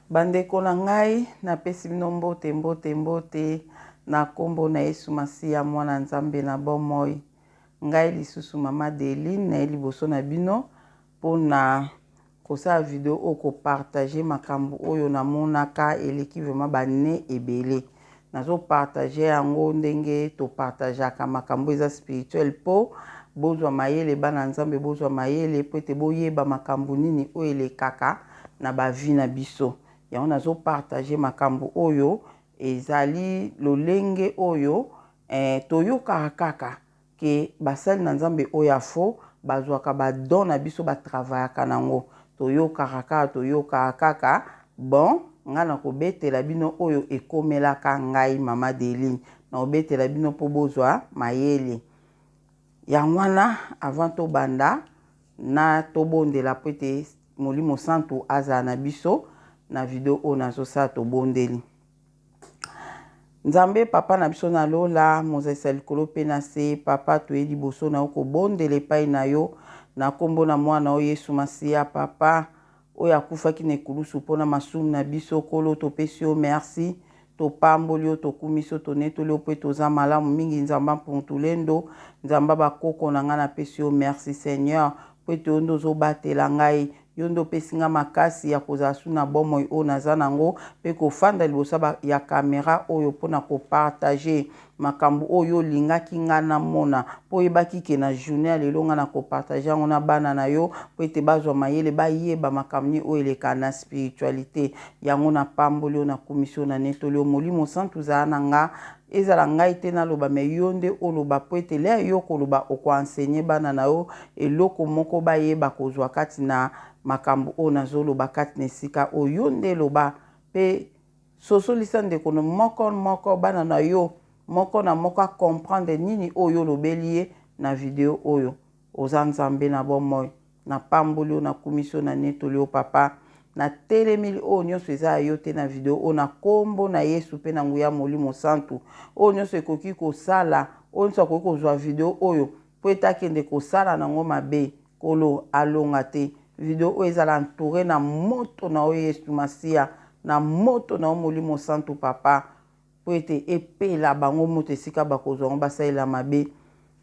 Bandeko na ngai napesi bino mbote na kombo na Yesu Masiya mwana Nzambe na bomoi. Ngai lisusu mama Deline na liboso na bino pona kosala video oko partager makambo oyo na monaka eleki vraiment bane ebele. Nazo partager yango ndenge to partageaka makambo eza spirituel po bozwa mayele bana Nzambe bozwa mayele po ete boyeba makambo nini oyo elekaka na bavi na biso. Yango nazo partager makambo oyo ezali lolenge oyo toyoka kaka ke basali na Nzambe oyo afo bazwaka badon na biso batravaillaka nango toyoka kaka bon ngana kobetela bino oyo ekomelaka ngai mama Deline na obetela bino po bozwa mayele yango wana avant to banda na tobondela po ete Molimo Santu azala na biso na video oyo nazosala tobondeli. Nzambe papa na biso na lola mozalisa likolo pe na se papa toye liboso na yo kobondela epai na yo na kombo na mwana oyo Yesu Masiya papa oyo akufaki na ekulusu mpona masumu na biso kolo topesi yo merci topamboli yo tokumisi yo tonetoli yo mpe toza malamu mingi nzamba mpuntulendo nzamba bakoko na ngai napesi yo merci Seigneur po ete yo nde ozobatela ngai yo nde opesi nga makasi ya kozala su na bomoi oyo naza nango mpe kofanda liboso ya kamera oyo mpona kopartage makambo oyo olingaki nga namona mpo oyebaki ke na journée ya lelo nga na kopartage yango na bana na yo mpo ete bazwa mayele bayeba makambo nini oyo eleka na spiritualité yango na pamboli oyo nakumisi oyo na netoli oyo Molimo Santu zala na nga ezala ngai te naloba me yo nde oloba po ete lea yo koloba okoensegne bana na yo eloko moko bayeba kozwa kati na makambo oyo nazoloba kati na esika oyo yo nde loba mpe sosolisa ndeko no moko bana na yo moko na moko acomprendre nini oyo olobeli ye na video oyo oza Nzambe na bomoi na pamboli oyo nakumisi oyo na netoli oyo papa na telemili oyo nyonso eza ya yo te na video oyo na kombo na Yesu mpe na nguya Molimo Santu oyo nyonso ekoki kosala oyo nyonso akoki kozwa video oyo po ete akende kosala nango mabe kolo alonga te video oyo ezala entouré na moto na oyo Yesu Masiya na moto na oyo Molimo Santu papa po ete epela bango moto esika bakozwa ngo basalela mabe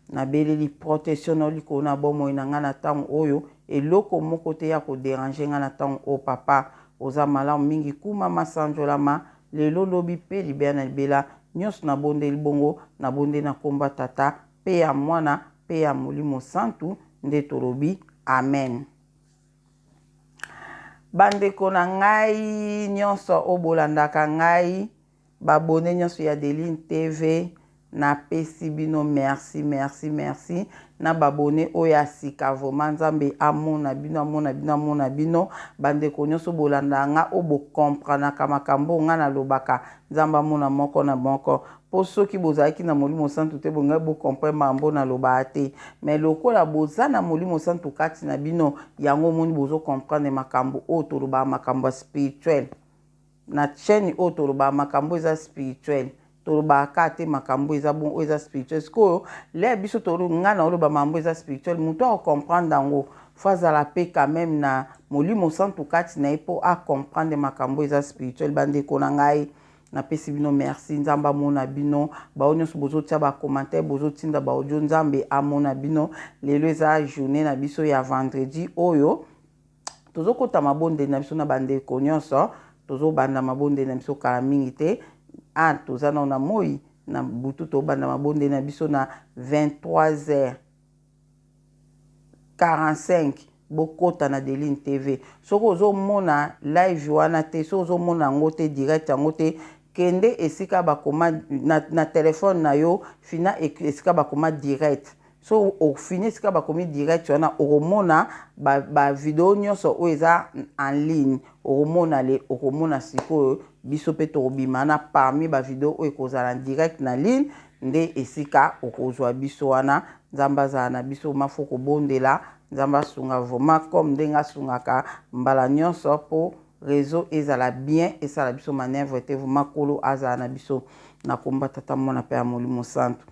na beleli protection na likolo na bomoi na nga na ntango oyo eloko moko te ya koderange nga na ntango oyo papa oza malamu mingi kuma masanjolama lelo lobi mpe libela na libela nyonso nabondeli bongo nabondeli na komba tata mpe ya mwana mpe ya Molimo Santu nde tolobi amen. Bandeko na ngai nyonso obolandaka ngai babone nyonso ya Deline TV na pesi bino merci na babone oyo asika vraiment Nzambe amona bino bandeko nyonso bolanda nga obo comprendre makambo nga na lobaka Nzambe amona moko na moko po soki bozalaki na Molimo Santu te bonga bo comprendre mambo na loba te mais lokola boza na Molimo Santu kati na bino yango moni bozo comprendre makambo oyo toloba makambo spirituel na chaîne oyo toloba makambo eza spirituel tolobaka te makambo eza bon eza spirituel sikoyo le biso nga na oloba makambo eza spirituel moto akomprendre yango fazala pe quand même na Molimo Santu kati na ye po acomprendre makambo eza spirituel bandeko na ngai napesi bino merci Nzambe amona bino bao nyonso bozotia bacommentaire bozotinda baaudio Nzambe amona bino lelo eza journée na biso ya vendredi oyo tozokota mabondeli na biso na bandeko nyonso tozobanda mabondeli na biso kala mingi te toza na moi na butu tobanda mabondeli na biso na 23h45 bokota na Deline TV soko ozomona live wana te so ozomona yango te direct yango te kende esika bakoma na telefone na yo fina esika bakoma direct so ofini esika bakomi direct wana okomona ba video nyonso oyo eza en ligne okomona sikoyo biso pe tokobima na parmi ba video oyo ekozala direct na ligne nde esika okozwa biso wana Nzambe azala na biso mafo kobondela Nzambe asunga vraiment comme ndenge asungaka mbala nyonso po réseau ezala bien esala biso manœuvre te vraiment kolo azala na biso na komba tata mwana pe ya Molimo Santu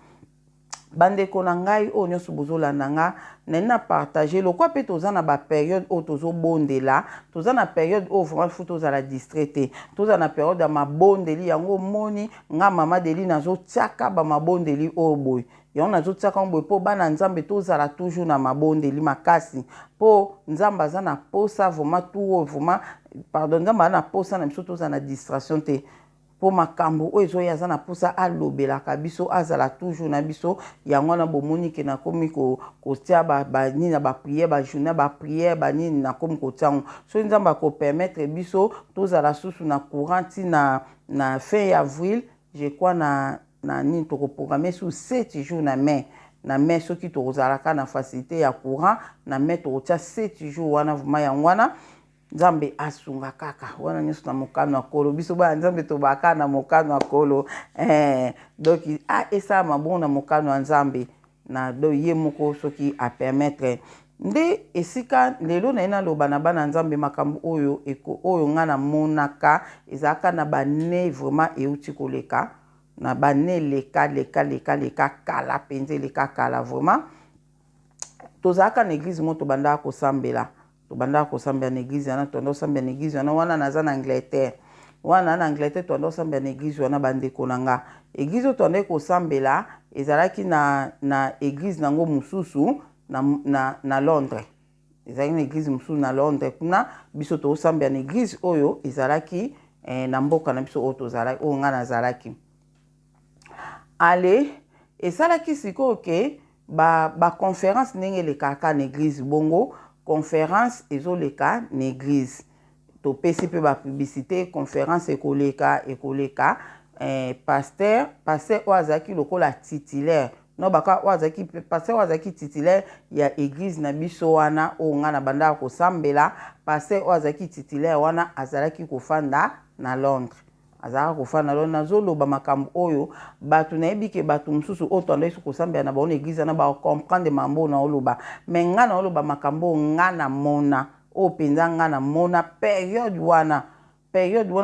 bandeko na ngai o nyonso bozolanda nga na partager lokwa pe toza na ba période o tozobondela toza na période o vraiment fu tozala distrait te toza na période ya mabondeli yango moni nga mama deli nazotiaka ba mabondeli o boy yango nazotiaka boy po bana nzambe tozala toujours na mabondeli makasi po nzambe aza na posa vraiment tout vraiment pardon nzambe aza na posa na biso tozala na distraction te po makambo oyo ezoya aza na posa alobelaka biso azala toujours na biso yango wana bomoni ke nakomi kotia banini na bapriere bajournée bapriere banini nakomi kotia yango soki nzambe akopermettre biso tozala susu na courant ti na fin avril je crois na nini tokoprogramme sur 7 jours na mai soki tokozalaka na facilité ya courant na mai tokotia 7 jours wana vraiment yango wana nzambe asunga kaka wana nyonso na mokano ya kolo biso bana nzambe tobaka na mokano ya kolo donc esala mabongo na mokano ya nzambe na do ye moko soki apermettre nde esika lelo na ye naloba na bana nzambe makambo oyo nga na monaka ezalaka na bane vraiment euti koleka na bane leka kala mpenza eleka kala vraiment tozalaka na église mo tobandaka kosambela tobandaka kosambela na église wana tondo sambela na église wana naza na Angleterre wana na Angleterre tondo sambela na église wana bandeko na nga église oyo tondo kosambela ezalaki na église nango mususu na Londres ezalaki na église mususu na Londres kuna biso tosambela na église oyo ezalaki na mboka na biso oyo tozalaki oyo nga nazalaki ale esalaki sikoyo ke ba conférence ndenge elekaka na église bongo conférence ezoleka na église topesi pe ba publicité conférence ekoleka pasteur oyo azalaki lokola titulaire no baka oyo azalaki pasteur oyo azalaki titulaire ya église na biso wana oyo nga na bandaka kosambela pasteur oyo azalaki titulaire wana azalaki kofanda na Londres azalaka kofanda na Londres nazoloba makambo oyo bato nayebi ke bato mosusu oyo tondaki kosambela na bango église wana bakomprendre mambo na oloba me nga na oloba makambo nga na mona oyo mpenza nga na mona période wana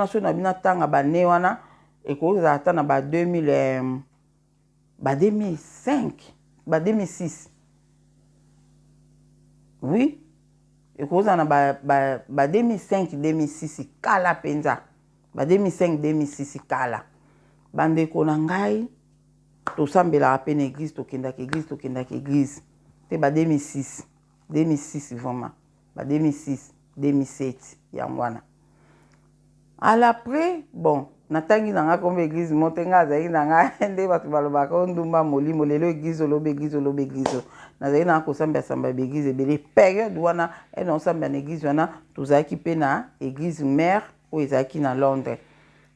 soki na bino tanga bane wana ekozala ata na ba 2005 ba 2006 oui ekozala na ba 2005 2006 kala mpenza ba 2005-2006 kala bandeko na ngai tosambelaka pe na église tokendaka église te ba 2006 vraiment ba 2006-2007 yango wana alaprès bon natangi na nga kombe église mote nga azalaki na nga nde bato balobaka ndumba molimo lelo église oloba église nazalaki na kosambela baéglise ebele période wana ena osambela na église wana tozalaki pe na église mère oyo ezalaki na Londres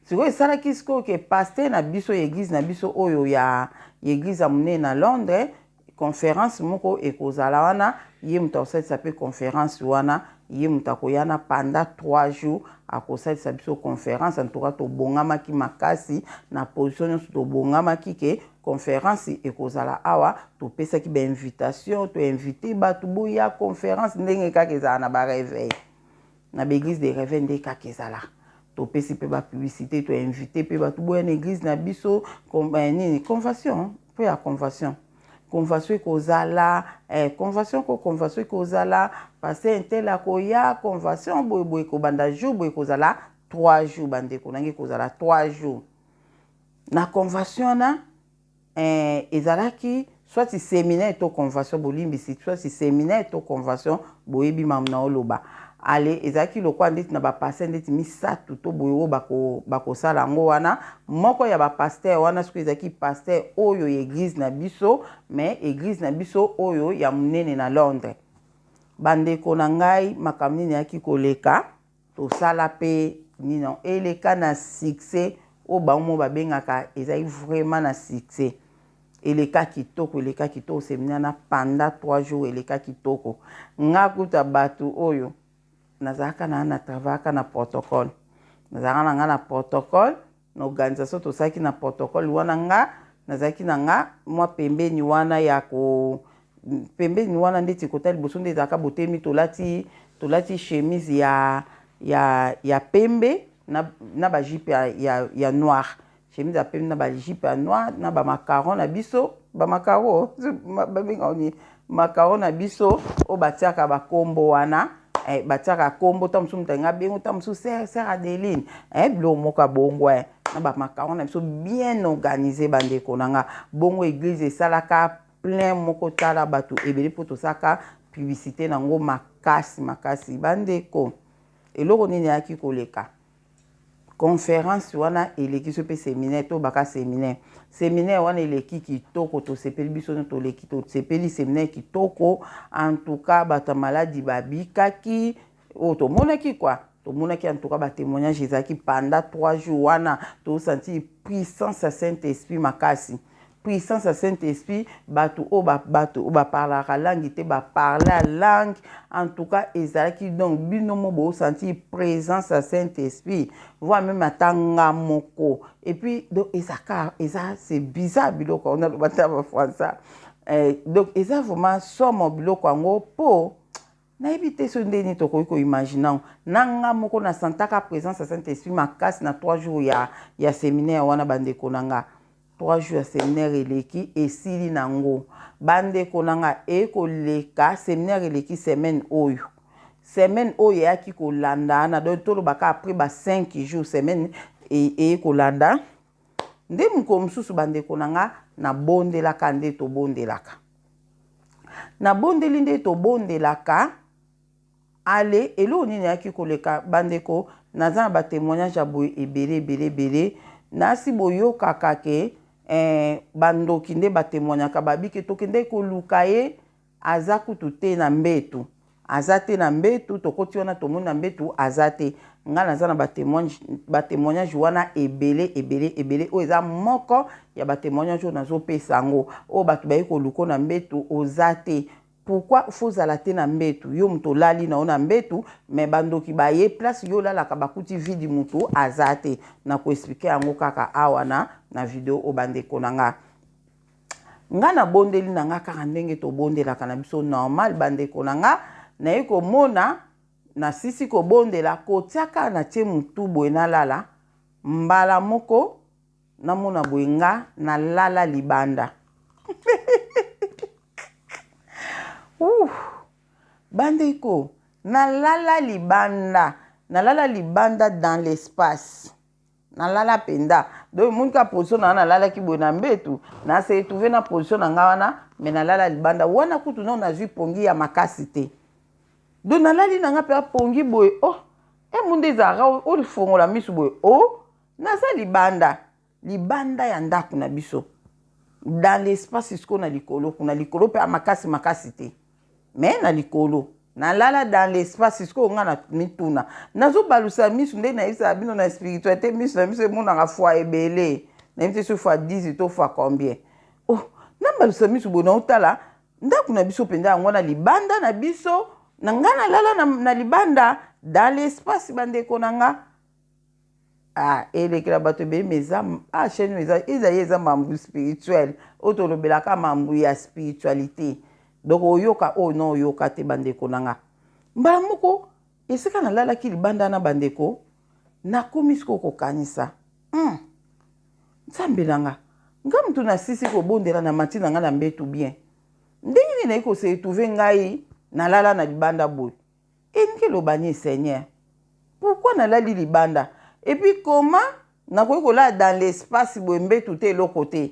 sikoyo esalaki sikoyo ke pasteur na biso église na biso oyo ya église ya monene na Londres conférence moko ekozala wana ye moto akosalisa pe conférence wana ye moto akoyana pendant 3 jours akosalisa biso conférence antuka tobongamaki makasi na position nyonso tobongamaki ke conférence ekozala awa topesaki bainvitation toinvite bato boya conférence ndenge kaka ezala na bareveil na baéglise de réveil nde kaka ezala topesi pe bapublicité toinvite pe bato boya na église na biso nini convention mpe ya convention ekozala convention ekozala pasteur intel akoya convention boye kobanda jour boye ekozala 3 jours bandeko nange ekozala 3 jours na convention na ezalaki soit séminaire to convention bolimbisi soit séminaire to convention boyebi mamu na oloba ale ezalaki lokwa ndeti na bapaster ndeti misato to boye oyo bakosala yango wana moko ya bapaster wana soki ezalaki paster oyo ya église na biso mais église na biso oyo ya monene na Londres bandeko na ngai makambo nini yaki koleka tosala pe nino eleka na succès oyo bango babengaka ezali vraiment na succès eleka kitoko séminaire na pendant 3 jours eleka kitoko nga kuta bato oyo nazalaka na travaillaka na protocole nazalaka na protocole na organisation tosalaki na protocole wana nga nazalaki na nga mwa pembeni wana pembeni wana ndeti kota liboso nde ezalaka botemi tolati chemise ya pembe na bajipe ya noir chemise ya pembe na bajipe ya noir na bamacaron na biso ba makaro babenga oni makaro na biso o batiaka ba kombo wana batiaka kombo ta musu mtenga bengo ta musu ser Adeline bilo moka bongwa na ba makaro na biso bien organisé bandeko nanga bongo église esalaka plein moko tala bato ebele poto saka publicité nango makasi bandeko eloko nini yaki koleka conférence wana eleki so pe séminaire to baka séminaire wana eleki kitoko to sepeli biso no to leki to sepeli séminaire kitoko en tout cas bata maladi babikaki o to monaki quoi to monaki en tout cas ba témoignage ezaki pendant 3 jours wana to senti puissance à Saint-Esprit makasi puissance à Saint-Esprit bato o ba parlera langue te ba parler langue en tout cas ezalaki donc binomo bo senti présence à Saint-Esprit voire même atanga moko et puis donc ezaka c'est bizarre biloko on a le bata ba français donc eza vraiment somme biloko ngo po na ebité so ndeni to ko imaginer nanga moko na santaka présence à Saint-Esprit makasi na 3 jours ya séminaire wana bandeko nanga 3 jours ya séminaire eleki esili nango bandeko nanga ekoleka séminaire eleki semaine oyo yaki kolanda na do tolo baka après ba 5 jours semaine kolanda nde mko msusu bandeko nanga na bondelaka nde to bondelaka na bondeli nde to bondelaka ale elo nini yaki koleka bandeko naza na ba témoignage ya boye ebele nasi boyoka kake bandoki nde batémoignaka babike tokende koluka ye aza kutu te na mbetu aza te na mbetu tokoti wana tomoni na mbetu aza te nga naza na batémoignage wana ebele oyo eza moko ya batémoignage oyo nazopesa yango oyo bato baye koluka na mbetu oza te pourquoi fozala te na mbetu yo mutu olali na yo na mbetu me bandoki baye place yo olalaka bakuti vidi mutu aza te na koexplike yango kaka awa na video o bandeko nanga nga na bondeli nanga kaka ndenge tobondelaka na biso normal bandeko nanga naye komona na sisi kobondela kotiaka na tie mutu boye nalala mbala moko namona boye nga nalala libanda bandeko nalala libanda dans l'espace nalala penda donc monika position na nalala ki boye na mbetu na se trouver na position na nga wana me nalala libanda wana kutu na nazwi pongi ya makasi te donc nalali na nga pe pongi boye munde ezalaka olifongola misu boye naza libanda ya ndako na biso dans l'espace isko na likolo kuna likolo pe makasi te mais na likolo nalala dans l'espace isko nga na mituna nazobalusa misu nde nayebisa bino na spiritualité misu na miso emonaka fois ebele nayebisa so fois 10 to fois combien nabalusa misu boye naotala ndako na biso mpenza yango na libanda na biso na nga nalala na libanda dans l'espace bandeko na nga elekela bato ebele meza chaîne eza mambu spirituel oyo tolobelaka mambu ya spiritualité donc oyoka no oyoka te bandeko nanga mbala moko esika nalalaki libanda na bandeko nakomi siko kokanisa nzambe nanga nga mutu na sisi kobondela na mati nanga na mbetu bien ndenge nini nayi kosetrouve ngai nalala na libanda boye elingi eloba nini Seigneur pourquoi nalali libanda et puis comment nakoki kolala dans l'espace boye mbetu te eloko te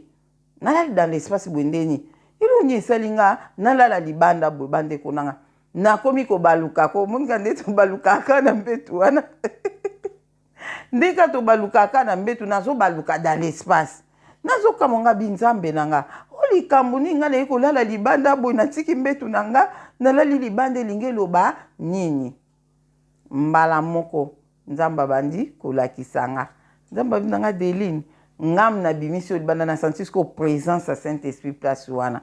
nalali dans l'espace boye ndeni ilungi esalinga nalala libanda boye bandeko nanga nakomi kobalukako monika nde tobalukaka na mbetu wana ndeka tobalukaka na mbetu nazobaluka dans l'espace nazokamonga binzambe nanga likambo nini nga naye kolala libanda boye natiki mbetu nanga nalali libanda elingi eloba nini mbala moko nzamba bandi kolakisanga nzamba bina nga Adeline ngam na bimisi libanda na senti siko présence à Saint-Esprit place wana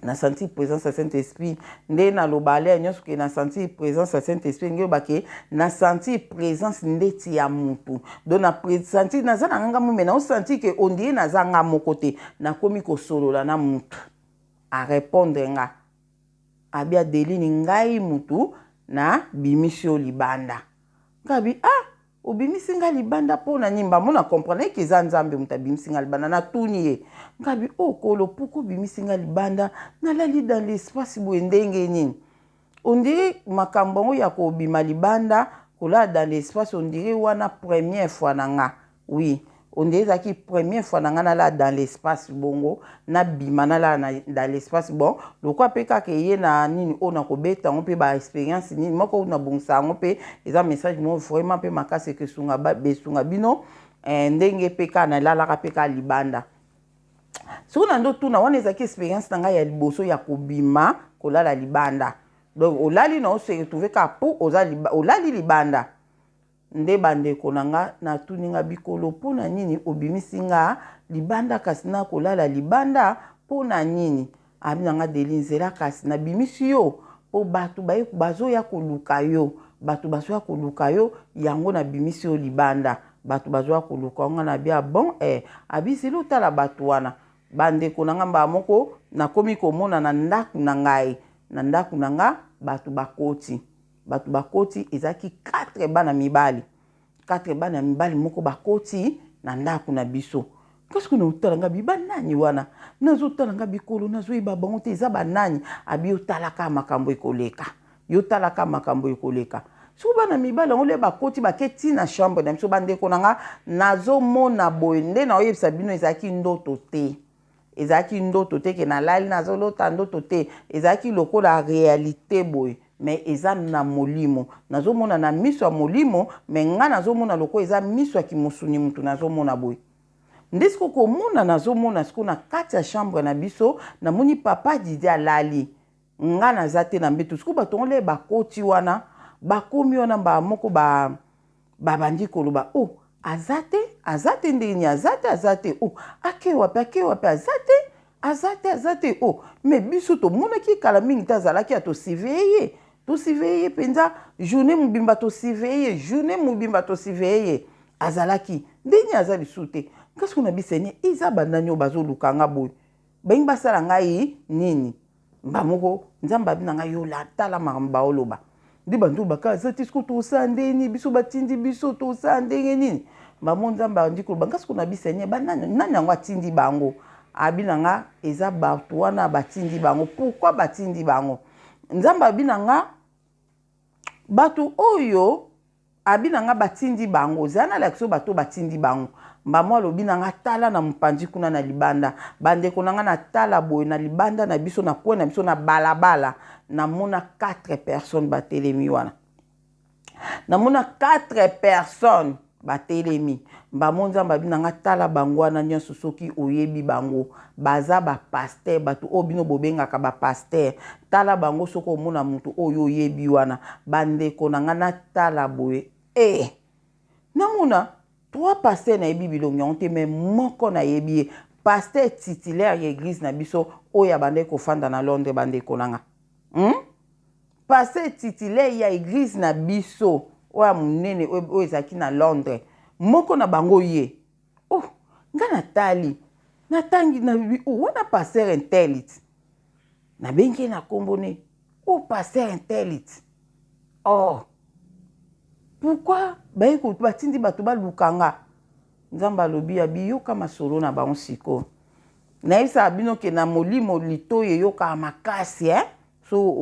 na senti présence à Saint-Esprit nde na lobale nyonso ke na senti présence à Saint-Esprit nge bake na senti présence ndeti ya mutu donc na senti naza na nganga mume na senti ke ondie naza nga moko te na komi kosolola na mutu a répondre nga abi Adeline ngai mutu na bimisi libanda ngabi obimisi nga libanda pona nyimba mona comprendre ke za nzambe muta bimisi nga libanda na tuni ye ngabi okolo puko bimisi nga libanda nalali dans l'espace boye ndenge nini on dirait makambo ya ko bima libanda kola dans l'espace on dirait wana première fois na nga oui on dirait zaki première fois na nga na la dans l'espace bongo na bima na la dans l'espace bon lokwa pe ka ke ye na nini ona ko beta on pe ba expérience nini moko na bongsa on pe eza message mo vraiment pe makase ke sunga ba besunga bino ndenge pe ka na la ka pe ka libanda so na ndo tuna wana ezaki expérience na nga ya liboso ya kobima kolala libanda donc olali na se retrouver ka po olali libanda nde bandeko na nga na tuninga bikolo pona nini obimisi nga libanda kasi na kolala libanda pona nini abina nga delinzela kasi na bimisi yo po batu bazo ya koluka yo batu bazo ya koluka yo yango na bimisi yo libanda batu bazo ya koluka nga na bia bon abisi lo tala batu wana bandeko na nga mba moko na komi komona na ndaku na ngai na ndaku na nga batu bakoti ezaki 4 bana mibali 4 bana mibali moko bakoti na ndaku na biso kasi kuna utalanga biba nani wana nazo talanga bikolo nazo iba bango te eza banani abi yotalaka makambo ekoleka yotalaka makambo ekoleka so bana mibali ngole bakoti baketi na chambre na biso bandeko na nga nazo mona boye nde na oyebisa bino ezaki ndoto te ezaki ndoto te ke nalali nazolota ndoto te ezaki lokola réalité boye mais eza na molimo nazomona na miso ya molimo mais nga nazomona loko eza miso ya kimosuni mutu nazomona boye ndesiko komona nazomona siko na kati ya chambre na biso namoni papa Didi alali nga naza te na mbeto siko batongole bakoti wana bakomi wana ba moko babandi koloba oh azate ndeni azate oh ake wapi azate oh mais biso to monaki kala mingi ta zalaki to surveiller penza journée mubimba to surveiller azalaki ndeni azali sute kasi kuna bisene iza bandanyo bazoluka nga boy baingi basala ngai nini mbamoko nzamba bina nga yo la tala mamba oloba ndi bandu baka zati siko to sandeni biso batindi biso to sandenge nini mbamo nzamba ndiko bangasi kuna bisene banani nani yango atindi bango abina nga eza batu wana batindi bango pourquoi batindi bango nzamba abina nga batu oyo abina nga batindi bango zana lakso bato batindi bango mbamo alobi na nga tala na mpanzi kuna na libanda bandeko na nga na tala boye na libanda na biso na kwe na biso na balabala namona 4 personnes batelemi wana namona 4 personnes batelemi mbamo nzamba bina nga tala bango wana nyonso soki oyebi bango baza bapaster batu oyo bino bobengaka bapaster tala bango soki omona mutu oyo oyebi wana bandeko na nga na tala boye namona 3 pasteurs na yebi bilongi yango te mais moko na yebi ye pasteur titulaire ya église na biso oyo abandaki kofanda na Londres bandeko na nga pasteur titulaire ya église na biso oyo munene oyo ezalaki na Londres moko na bango ye oh nga natali natangi na wana pasteur intelite na bengi na kombo ne oh pasteur intelite oh pourquoi baiko batindi bato balukanga nzamba lobi abi yoka masolo na bango siko na isa bino ke na molimo litoye yoka makasi so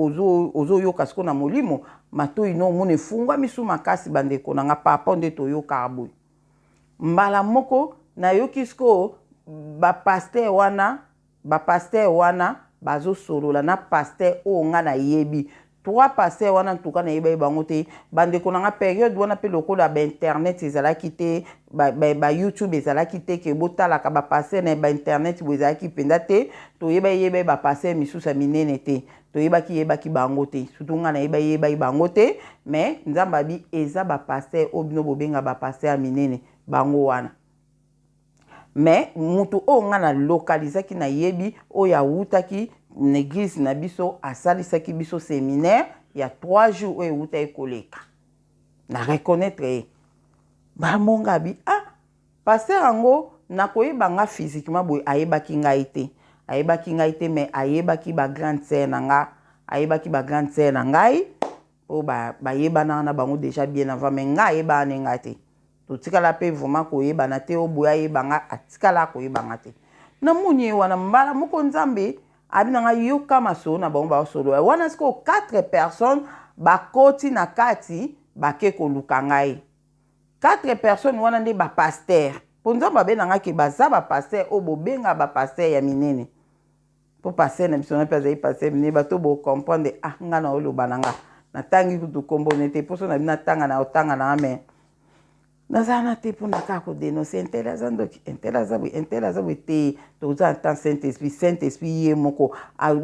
ozo yoka siko na molimo matoi no mone fungwa misu makasi bandeko na nga papa nde to yoka aboy mbala moko na yoki siko ba pasteur wana bazo solola na pasteur o nga na yebi 3 pasteurs wana ntuka na yeba bango te bandeko na nga période wana pe lokola ba internet ezalaki te ba YouTube ezalaki te ke botalaka ba pasteur na ba internet bo ezalaki penda te to yeba ba pasteur misusa minene te to yebaki bango te surtout nga na yeba bango te mais nzamba bi eza ba pasteur obino bobenga ba pasteur minene bango wana mais mutu o nga na localisaki na yebi o ya wutaki l'église na biso asalisaki biso séminaire il y a 3 jours oyo euta ekoleka na reconnaître bamonga bi pasteur yango nakoyeba nga physiquement boye ayebaki ngai te mais ayebaki ba grande sœur na ngai po bayebana na bango déjà bien avant mais nga ayeba ne nga te to tikala pe vraiment koyebana te o boya yebanga atikala koyebanga te na muni wana mbala moko nzambe abinanga yoka maso na bango ba solo wana siko 4 personnes bakoti na kati bake koluka ngai 4 personnes wana nde ba pasteur po nzambe abenanga ke baza ba pasteur o bobenga ba pasteur ya minene po pasteur na biso na pe azali pasteur minene bato bo comprendre nga na oloba nanga na tangi kutu kombo nete poso na bina tanga na otanga na ame nazana te po na kako dénoncer intelaza ndoki intelaza bwe te toza en temps Saint-Esprit ye moko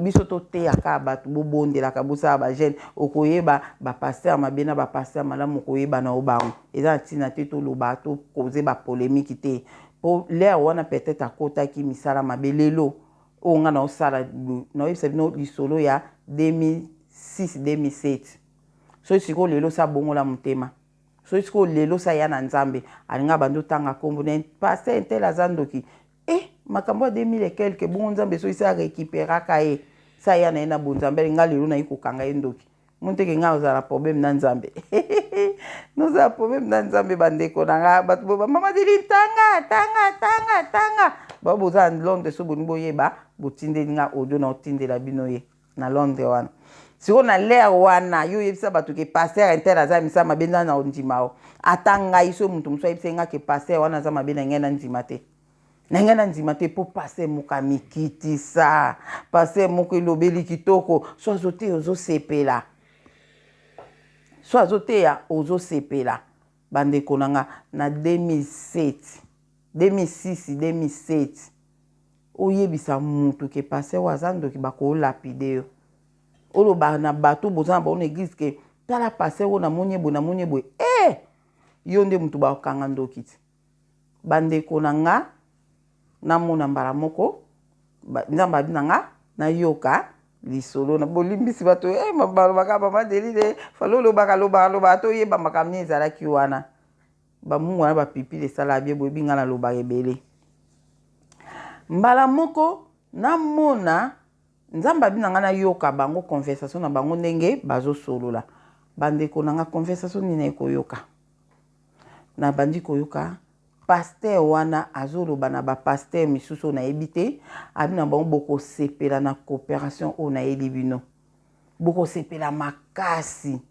biso to te aka bato bobondelaka bosala ba jeune okoyeba ba pasteur mabena ba pasteur malamu koyeba na obango eza ntina te toloba to koze ba polémique te po l'air wana peut-être akotaki misala mabe lelo o nga na osala na oyebisa bino lisolo ya 2006-2007 so siko lelo sa bongola motema so siko lelo sa ya na nzambe alinga bando tanga kombo na pasteur intelaza ndoki makambo ya 2000 et quelque bongo nzambe so isa récupéraka ye sa ya na ye na bonzambe nga lelo na ye kokanga ye ndoki monteke nga ozala problème na nzambe nozala problème na nzambe bandeko na nga bato boba mama dili tanga boza na Londres so boni boyeba botindeli nga audio na otindela bino ye na Londres wana siko na l'air wana yo yebisa bato ke pasteur intelaza misa mabe na ondima o ata ngai so mutu mosu ayebisa nga ke pasteur wana aza mabe na ngai na ndima te na ngai na ndima te po pasteur moko amikitisa pasteur moko elobeli kitoko so azote ozosepela so azoteya ozosepela bandeko na nga na 2006-2007 oyebisa mutu ke pasteur waza ndoki bakolapide yo oloba na bato bozana ba on église ke tala pasteur o na moni boye yo nde mutu bakanga ndoki ti bandeko na nga namona mbala moko nzambe abi na nga nayoka lisolo na bolimbisi bato balobaka mama delide falo lobaka to yeba makambo nini ezalaki wana bamungu wana bapipi lesala bie boyebi nga nalobaka ebele mbala moko namona nzambe abi na nga nayoka bango conversation na bango ndenge bazosolola bandeko na nga conversation nini ekoyoka na bandi koyoka pasteur wana azoloba na ba pasteur misusu nayebi te abi na bango bokosepela na coopération oyo nayebi bino bokosepela makasi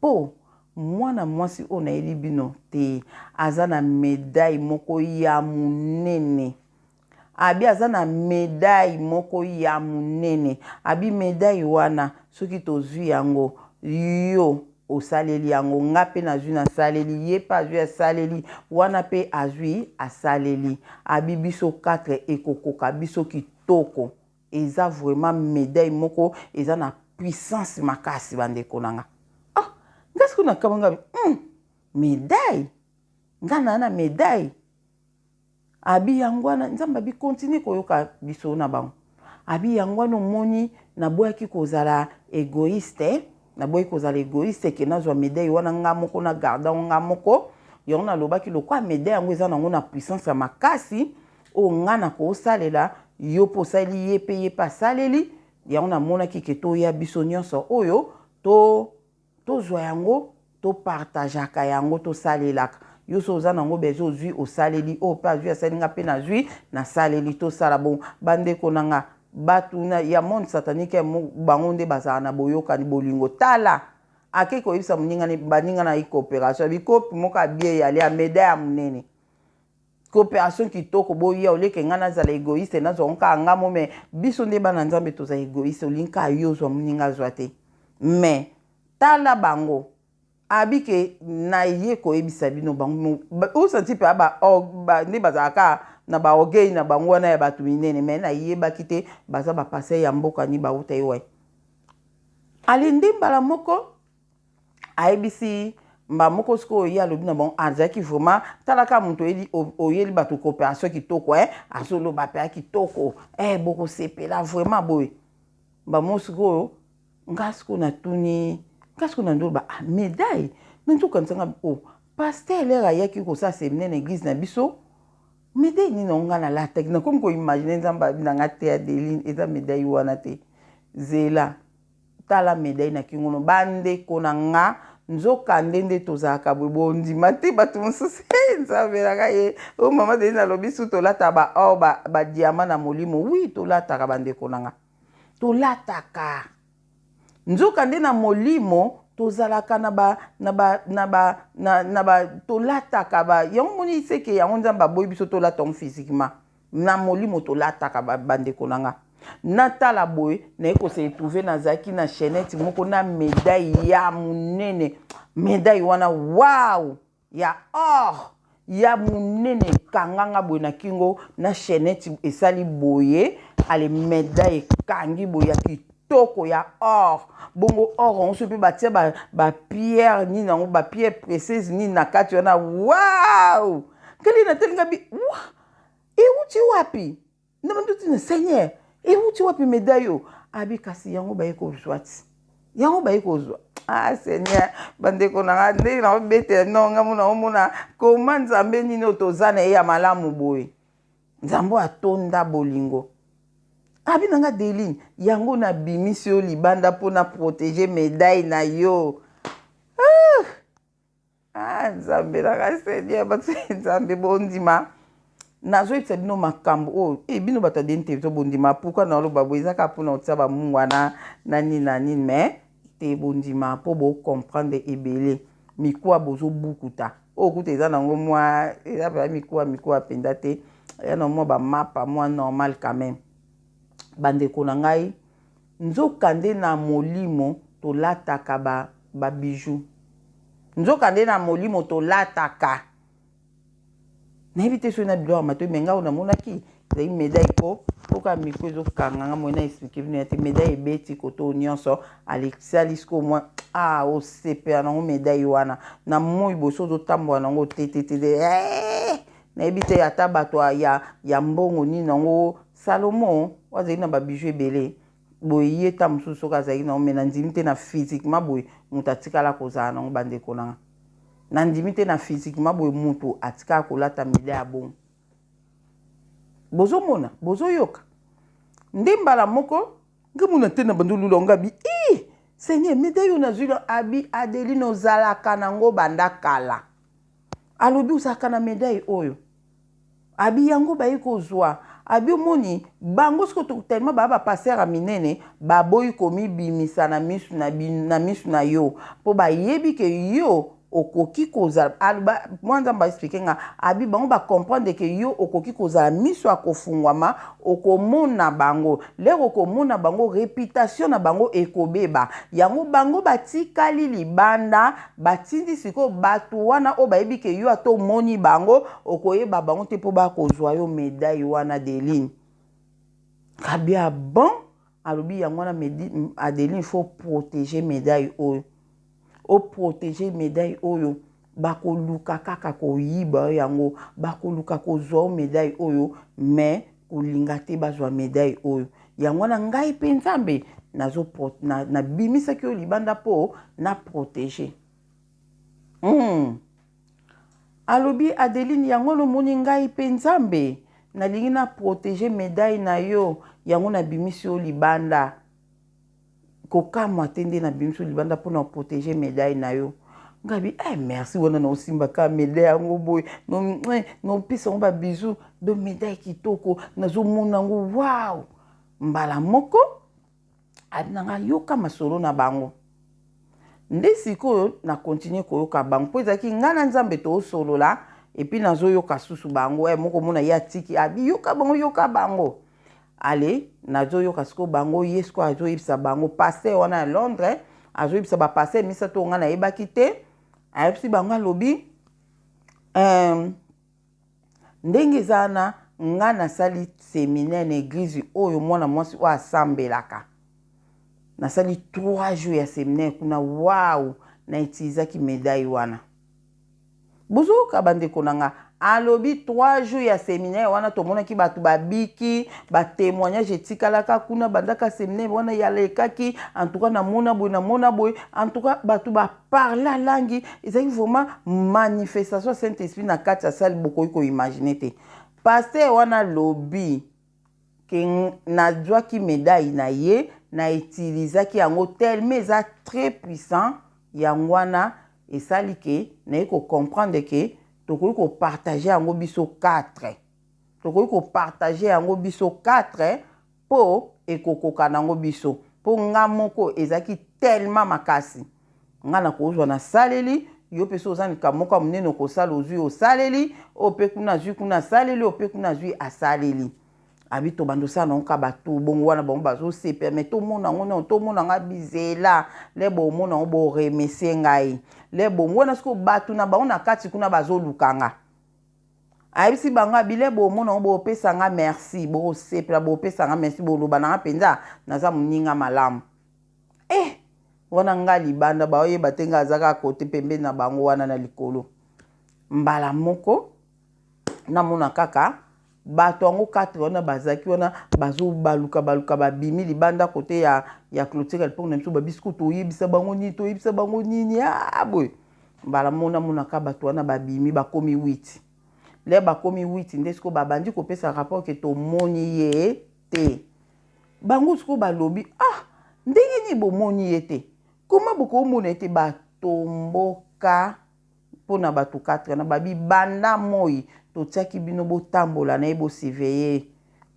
po mwana mwasi oyo nayebi bino te aza na médaille moko ya monene abi aza na médaille moko ya monene abi médaille wana soki tozwi yango yo osaleli yango nga pe nazwi nasaleli ye pe azwi asaleli wana pe azwi asaleli abi biso 4 ekokoka biso kitoko eza vraiment médaille moko eza na puissance makasi bandeko na nga nga siko nakabanga médaille nga na médaille abi yango wana nzambe abi continue koyoka biso na bango abi yango wana omoni naboyaki kozala égoïste naboyi kozala égoïste ke nazwa médaille wana nga moko na garda nga moko yango nalobaki lokwa médaille yango eza nango na puissance ya makasi oyo nga na kosalela yo mpo osaleli ye mpe asaleli yango namonaki ke toya biso nyonso oyo tozwa yango topartageaka yango tosalelaka yo so oza nango bezo ozwi osaleli oyo mpe azwi asali nga mpe nazwi nasaleli tosala bon bandeko na nga bato ya monde satanique bango nde bazala na boyokani bolingo tala ake koyebisa baninga na ye coopération bikopi moko abie yale ya médaille ya monene coopération kitoko boya oleke nga nazala égoïste nazwa nka ngamo me biso nde bana nzambe toza égoïste olinka yo ozwa moninga azwa te me tala bango abike na ye koyebisa bino bango osanti mpe nde bazalaka na baorgueil na bango wana ya bato minene me nayebaki te baza bapase ya mboka ni bauta ye wa alindi mbala moko ayebisi mba moko siko oye alobi na bango azalaki vraiment talaka moto oyeli bato coopération kitoko azoloba mpe ya kitoko bokosepela vraiment boye mba mo sikoyo nga siko natuni nga siko nandoloba médaille nanzokanisanga paster lere ayaki kosala séminaire na église na biso médaille nini onga na lataki nakomi koimagine nzambe abi na nga te ya deline eza médaille wana te zela tala médaille na kingono bandeko na nga nzoka ndende tozalaka boye bondima te bato mosusu nzambelaka ye o mama deli nalobi su tolata baor badiama na molimo wi tolataka bandeko nanga tolataka nzoka nde na molimo tozalaka tolataka yango moni seke yango nzambe aboyi biso tolata yango physiquement na molimo tolataka bandeko nanga natala boye naye kose retrouve nazalaki na chaînette moko na médaille ya munene médaille wana wow ya or ya munene kanganga boye na kingo na chaînette esali boye ale médaille kangi boye ya kitoko ya or bongo or on se peut batia ba pierre ni nango ba pierre précieuse ni na kati wana wow kali na telinga bi e uti wapi na manduti na seigneur e uti wapi médaille yo abi kasi yango ba yeko zwati yango ba yeko zwa seigneur bandeko na nde na bete no ngamuna omuna koma nzambe nini otozana ya malamu boye nzambo atonda bolingo abi nanga Deline yango na bimisi yo libanda pona protéger médaille na yo nzambe nanga seigneur batu nzambe bondima nazoyebisa bino makambo oyo bino bato adeni te bondima pourkui naloba boye ezaka mpona otia bamungwa na nini na nini mais te bondima mpo bocomprendre ebele mikuwa bozobukuta oyo kuta eza nango mwa eza pea mikuwa mpenza te eza na mwa bamapa mwa normal quand même bandeko na ngai nzoka nde na molimo tolataka babiju nzoka nde na molimo tolataka nayebi te soki na biloko matoi me ngai namonaki ezali médaille ko poka miko ezokanganga moi na explike bino ya te médaille ebeti koto nyonso alexali siko mwa osepela nango médaille wana na moi boso ozotambola nango tetetete nayebi te ata bato ya mbongo nini nango Salomo wazali na babiju ebele boye ye ta mosusu soki azalaki nango me nandimi te na physiquement boye moto atikala kozala nango bandeko nanga nandimi te na physiquement boye moto atikala kolata médaille ya bongo bozomona bozoyoka nde mbala moko ngamuna te na bandolula ngabi seigneur médaille oyo nazwi abi Adeline ozalaka nango banda kala alobi ozalaka na médaille oyo abi yango bayi kozwa abi omoni bango siko tellement bapaster ya minene baboyi komibimisa na misu na yo mpo bayebi ke yo okoki kozala mwa nzambe aexplike nga abi bango bacomprendre ke yo okoki kozala miso akofungwama okomona bango lero okomona bango réputation na bango ekobeba yango bango batikali libanda batindi siko bato wana oyo bayebi ke yo ata omoni bango okoyeba bango te mpo bakozwa yo médaille wana Deline kabia bon alobi yango wana Adeline faut protéger médaille oyo o protéger médaille oyo bakoluka kaka koyiba yango bakoluka kozwa médaille oyo mais kolinga te bazwa médaille oyo yango na ngai pe nzambe na bimisaki oyo libanda po na protéger alobi Adeline yango nomoni ngai pe nzambe nalingi na protéger médaille na yo yango na bimisi oyo libanda kokamwa te nde na bimisi libanda mpona protéger médaille na yo ngabi merci wana na osimbaka médaille yango boye nopesa yango babizu do médaille kitoko nazomona yango wow mbala moko nanga yoka masolo na bango nde sikoyo na continue koyoka bango mpo ezalaki ngai na nzambe toosolola epuis nazoyoka susu bango moko mona ye atiki abi yoka bango ale nazoyoka siko bango ye siko azoyebisa bango paster wana ya Londres azoyebisa bapaster misato nga nayebaki te ayebisi bango alobi ndenge eza na nga nasali séminaire na église oyo mwana mwasi oyo asambelaka nasali 3 jours ya séminaire kuna wow na itilizaki médaille wana bozoyoka bandeko nanga alobi 3 jours ya séminaire wana tomonaki bato babiki batémoignage etikalaka kuna bandaka séminaire wana yalekaki en tout cas namona boye en tout cas bato baparla langi ezalaki vraiment manifestation Saint-Esprit na kati ya sali bokoki koimagine te paster wana lobi ke nazwaki médaille na ye na utilizaki yango tellement eza très puissant yangwana esalike na ko comprendre que tokoki ko partager yango biso 4 tokoki ko partager yango biso 4 po ekokoka nango biso po nga moko ezaki tellement makasi nga na kozwa na saleli yo pe so ozani kamoka munene ko sala ozui o saleli o pe kuna zui kuna saleli o pe kuna zui asaleli abito bando sana onka batu bongo wana bango bazo se permet to mona ngona to mona nga bizela le bo mona bo remercier ngai le bo mona sko batu na bango na kati kuna bazo lukanga ayebisi bango bile bo mona bo pesa nga merci bo se pla bo pesa nga merci bo loba na penza naza muninga malamu wana nga libanda ba oyeba te nga azaka kote pembe na bango wana na likolo mbala moko na mona kaka bato yango 4 wana bazaki wana bazo baluka babimi libanda kote ya clôture pour na biso babisiko toyebisa bango nini boy mbala mona ka bato wana babimi bakomi 8 le bakomi 8 nde siko babandi kopesa rapport ke tomoni ye te bango siko balobi ndenge ni bomoni ye te koma bokomona ete batomboka pona bato 4 na babi banda moi totiaki bino botambola na ye bosiveye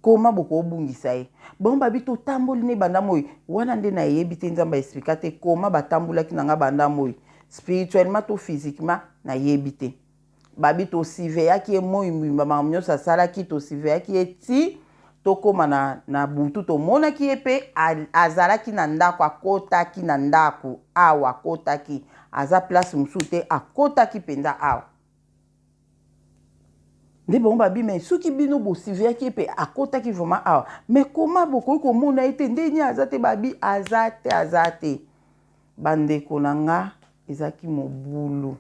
koma bokobungisa ye bon babi totamboli ne banda moi wana nde na yebi te nzamba explika te koma batambolaki nanga banda moi spirituellement to physiquement na yebi te babi tosiveyaki ye moi mbimba nyonso asalaki tosiveyaki ye ti tokoma na butu tomonaki ye pe azalaki na ndako akotaki na ndako awa akotaki aza place mosusu te akotaki penza awa nde bango babima soki bino bosiveyaki ye pe akotaki vraiment awa mais koma bokoki komona ye te ndeni aza te babi aza te bandeko na nga ezaki mobulu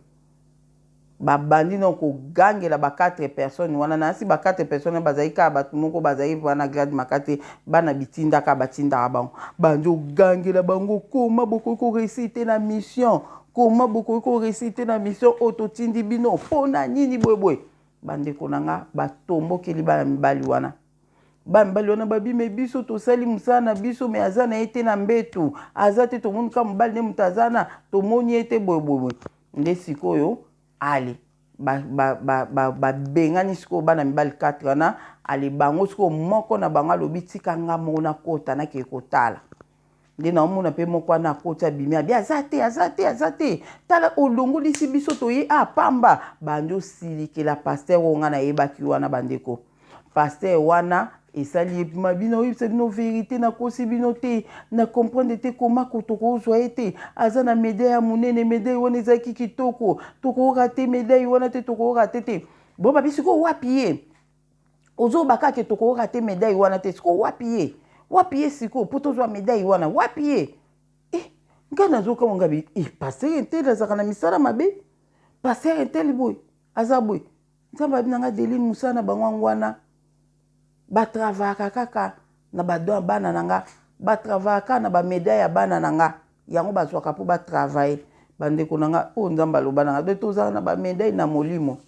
babandi na kogangela ba 4 personnes wana nasi ba 4 personnes bazali ka bato moko bazali wana grade makate bana bitinda ka batinda bango banjo gangela bango koma bokoki ko réussite na mission koma bokoki ko réussite na mission ototindi bino pona nini boyeboy bandeko na nga batombokeli bana mibali wana babime biso tosali musala na biso me aza na ye te na mbetu aza te tomoni ka mobali nde moto aza na tomoni ye te boyeboy nde sikoyo ale bengani sikoyo bana mibali 4 wana ale bango sikoyo moko na bango alobi tika nga moko nakota nakee kotala nde naomona mpe moko wana akoti abimi abi aza te tala olongolisi biso toye pamba bandi osilikela paster oyo nga nayebaki wana bandeko paster wana esali epima bino oyebisa bino verité nakosi bino te na comprendre te koma tokozwa ye te aza na medaille ya monene medaille wana ezalaki kitoko tokoyoka te medaille wana te tokoyoka te bo babi sikoyo wapi ye ozobaka ke tokoyoka te medaille wana te sikoyo wapi ye sikoyo mpo tozwa medaille wana wapi ye nga nazokama ngabi paster entele azalaka na misala mabe paster entele boy aza boy nzambe abi nanga Deline musala na bango yango wana batravaka kaka na badon bana nanga batravaka na bamedaille ya bana nanga yango bazwaka mpo batravaye bandeko nanga nzambe aloba nanga de tozala na bamedaille na molimo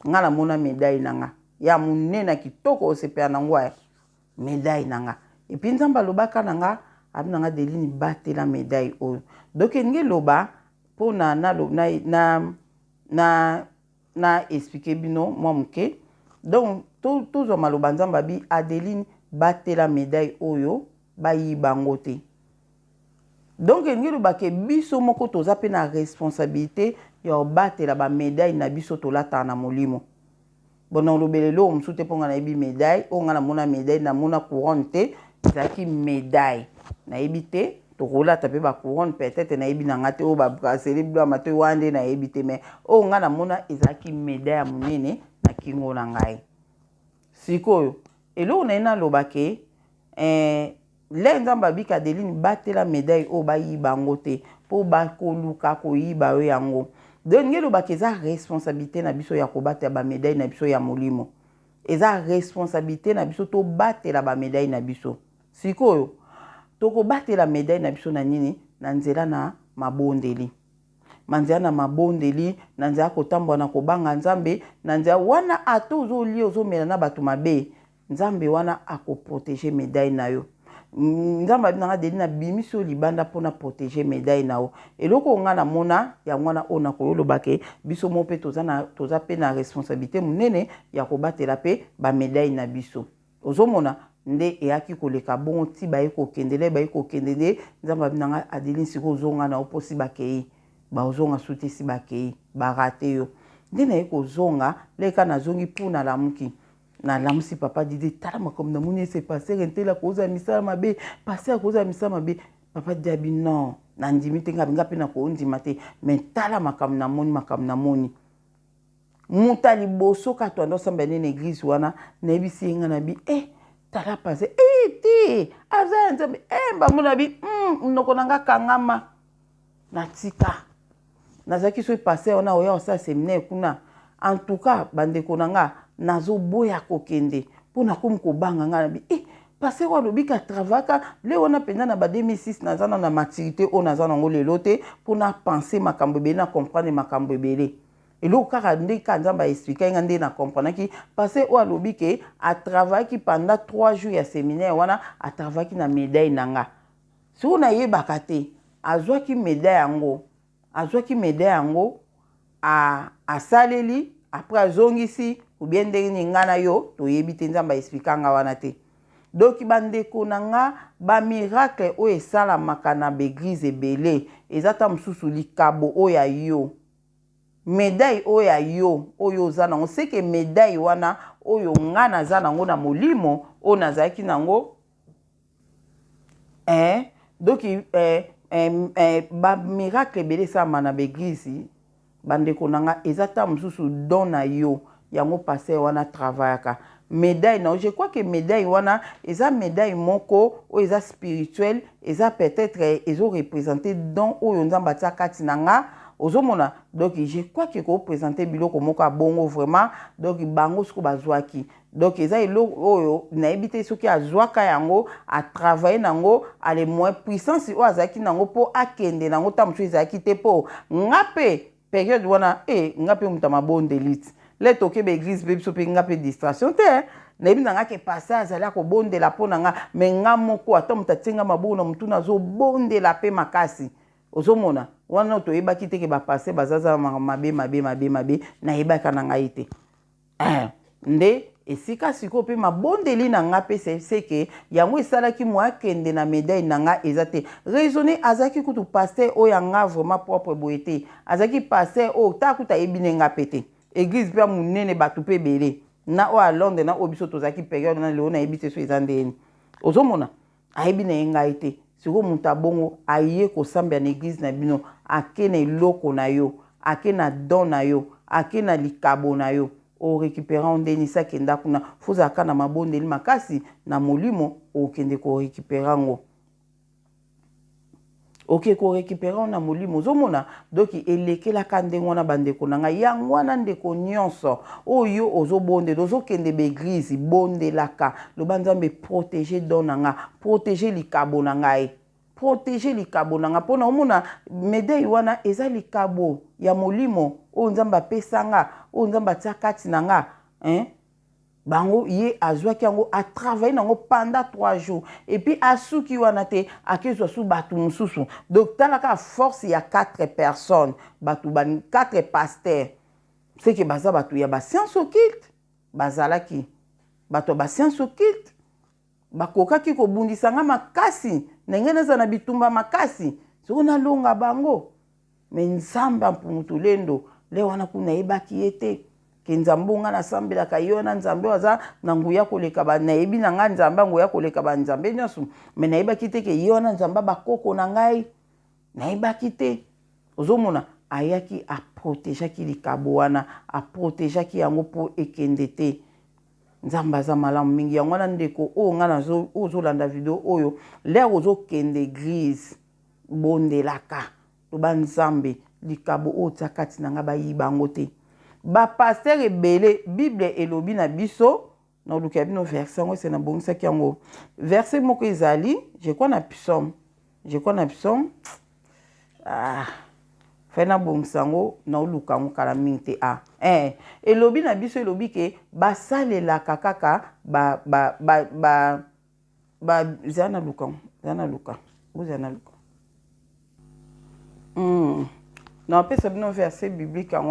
nga namona medaille nanga ya monene kitoko osepela nango ya medaille nanga epuis nzambe alobaka nanga abi nanga Deline batela medaille oyo donc elingi eloba mpo na expliquer bino mwa moke donc tozwa maloba nzambe abi Adeline batela medaille oyo bayiba ngo te donc elingi eloba ke biso moko toza mpe na responsabilité ya kobatela bamedaille na biso tolataka na molimo bona olobelelo oyo mosusu te mpo nga nayebi medaille oyo nga namona medaille namona couronne te ezalaki medaille nayebi te tokolata mpe bacouronne peut-être nayebi na nga te oyo babraseli blama te wana nde nayebi te mais oyo nga namona ezalaki medaille ya monene na kingo na ngai sikoyo eloko na ye naloba ke le nzambe abika Adeline batela medaille oyo bayiba yango te mpo bakoluka koyiba yo yango donc ndenge elobaka eza responsabilité na biso ya kobatela bamedaille na biso ya molimo eza responsabilité na biso tobatela bamedaille na biso sikoyo tokobatela medaille na biso na nini na nzela na mabondeli manzela na mabondeli na nzela kotambola na kobanga nzambe na nzela wana ata ozolia ozomela na bato mabe nzambe wana akoprotege medaille na yo nzamba nanga deli na bimiso libanda pona protéger médaille nao eloko nga na mona ya ngwana ona koyolo bake biso mo pe toza pe na responsabilité munene ya kobatela pe ba médaille na biso ozomona nde eyaki koleka bongo ti baye kokendele nzamba nanga adeli siko ozonga na oposi bakei baozonga sute si bakei barate yo nde na ye kozonga leka nazongi puna lamuki na lamusi papa didi tala makambo na moni ese passer entela koza misala mabe passer koza misala mabe papa diabi non na ndimi te nga pe na ko ndima te mais tala makambo na moni muta liboso ka to ndo samba nene église wana na ebisi nga na bi tala passer ti aza nzambe mbamona bi noko nanga kangama na tika nazaki so passer wana oya osa séminaire kuna en tout cas bandeko nanga nazo boya kokende pona komi kobanga nga na bi parce que alobi ka travaka le wana penda na ba 2006 nazana na maturité o nazana ngo lelo te pona penser makambo ebele na comprendre makambo ebele eloko kaka nde ka nzamba expliquer nga nde na comprendre ki parce que o alobi ke a travaillaki pendant 3 jours ya séminaire wana a travaillaki na médaille nanga so na yebaka te azwaki médaille yango a saleli après azongisi ou bien ndenge ngana yo toyebi te nzamba expliquer nga wana te donc bandeko nanga ba miracle o esalamaka na beglise ebele ezata mususu likabo oya yo médaille oya yo oyo oza nango seke médaille wana oyo nga naza nango na molimo o nazalaki nango donc ba miracle ebele esalama na beglise bandeko nanga ezata mususu don na yo yango passer wana travaillaka médaille non je crois que médaille wana eza médaille moko o eza spirituel eza peut-être ezo représenter don oyo nzamba tia kati nanga ozomona donc je crois que ko présenter biloko moko bongo vraiment donc bango siko bazwaki donc eza eloko oyo nayebi te soki azwaka yango a travailler nango ale moins puissance o azaki nango po akende nango tamusu ezaki te po ngape période wana ngape mutama bondelite le toke be église be biso pe ngape distraction te nayebi nanga ke passer azali akobondela mpo nanga me nga moko ata mutu atinga maboko na mutu nazobondela pe makasi ozomona wana toyebaki te ke bapase bazaza mabe nayebaka na ngai te nde esika sikoyo mpe mabondeli na nga mpe seke yango esalaki mo akende na médaille na nga eza te raisonné azalaki kutu paster oyo yanga vraiment propre boye te azalaki paster oyo ta kuta ayebi ne nga mpe te église mpe monene bato mpe ebele na oyo a Londres na oyo biso tozalaki période na lelo nayebi te so eza ndeni ozomona ayebi na ye ngai te sikoyo moto abongo aye kosambela na église na bino ake na eloko na yo ake na don na yo ake na likabo na yo o récupérant ndeni sakenda kuna fozaka na mabondeli makasi na molimo okende ko récupérer ngo ko récupérer na molimo ozomona donc elekelaka ndenge wana bandeko na ngai yango wana ndeko nyonso oyo ozobondela ozokende beglise bondelaka loba nzambe protéger don na nga protéger likabo na ngai protéger likabo na nga mpona omona médaille wana eza likabo ya molimo oyo nzambe apesa nga oyo nzambe atia kati na nga bango ye azwaki yango atravaille nango pendant 3 jours et puis asuki wana te akezwa su bato mosusu donc talaka force ya 4 personnes bato 4 pasteurs seke baza bato ya bascience occulte bazalaki bato ya bascience occulte bakokaki kobundisa nga makasi ndenge naza na bitumba makasi soko nalonga bango me nzambe mputu lendo le wana kuna yebaki ye te ke nzambe nga nasambelaka ye wana nzambe aza na nguya koleka nayebi na nga nzambe nguya koleka banzambe nyonso me nayebaki te ke ye wana nzambe bakoko na ngai nayebaki te ozomona ayaki aprotegeaki likabo wana aprotegeaki yango mpo ekende te nzambe aza malamu mingi yango wana ndeko oyo nga ozolanda video oyo lere ozokende église bondelaka toba nzambe likabo oyo tia kati na nga bayiba yango te bapaster ebele bible elobi na biso na oluka ya bino verset yango ese na bongisaki yango verset moko ezali je crois na psaume fe na bongisa yango na oluka yango kala mingi te elobi na biso elobi ke basalelaka kaka ba zana luka uzana luka na pesa bino verset biblique en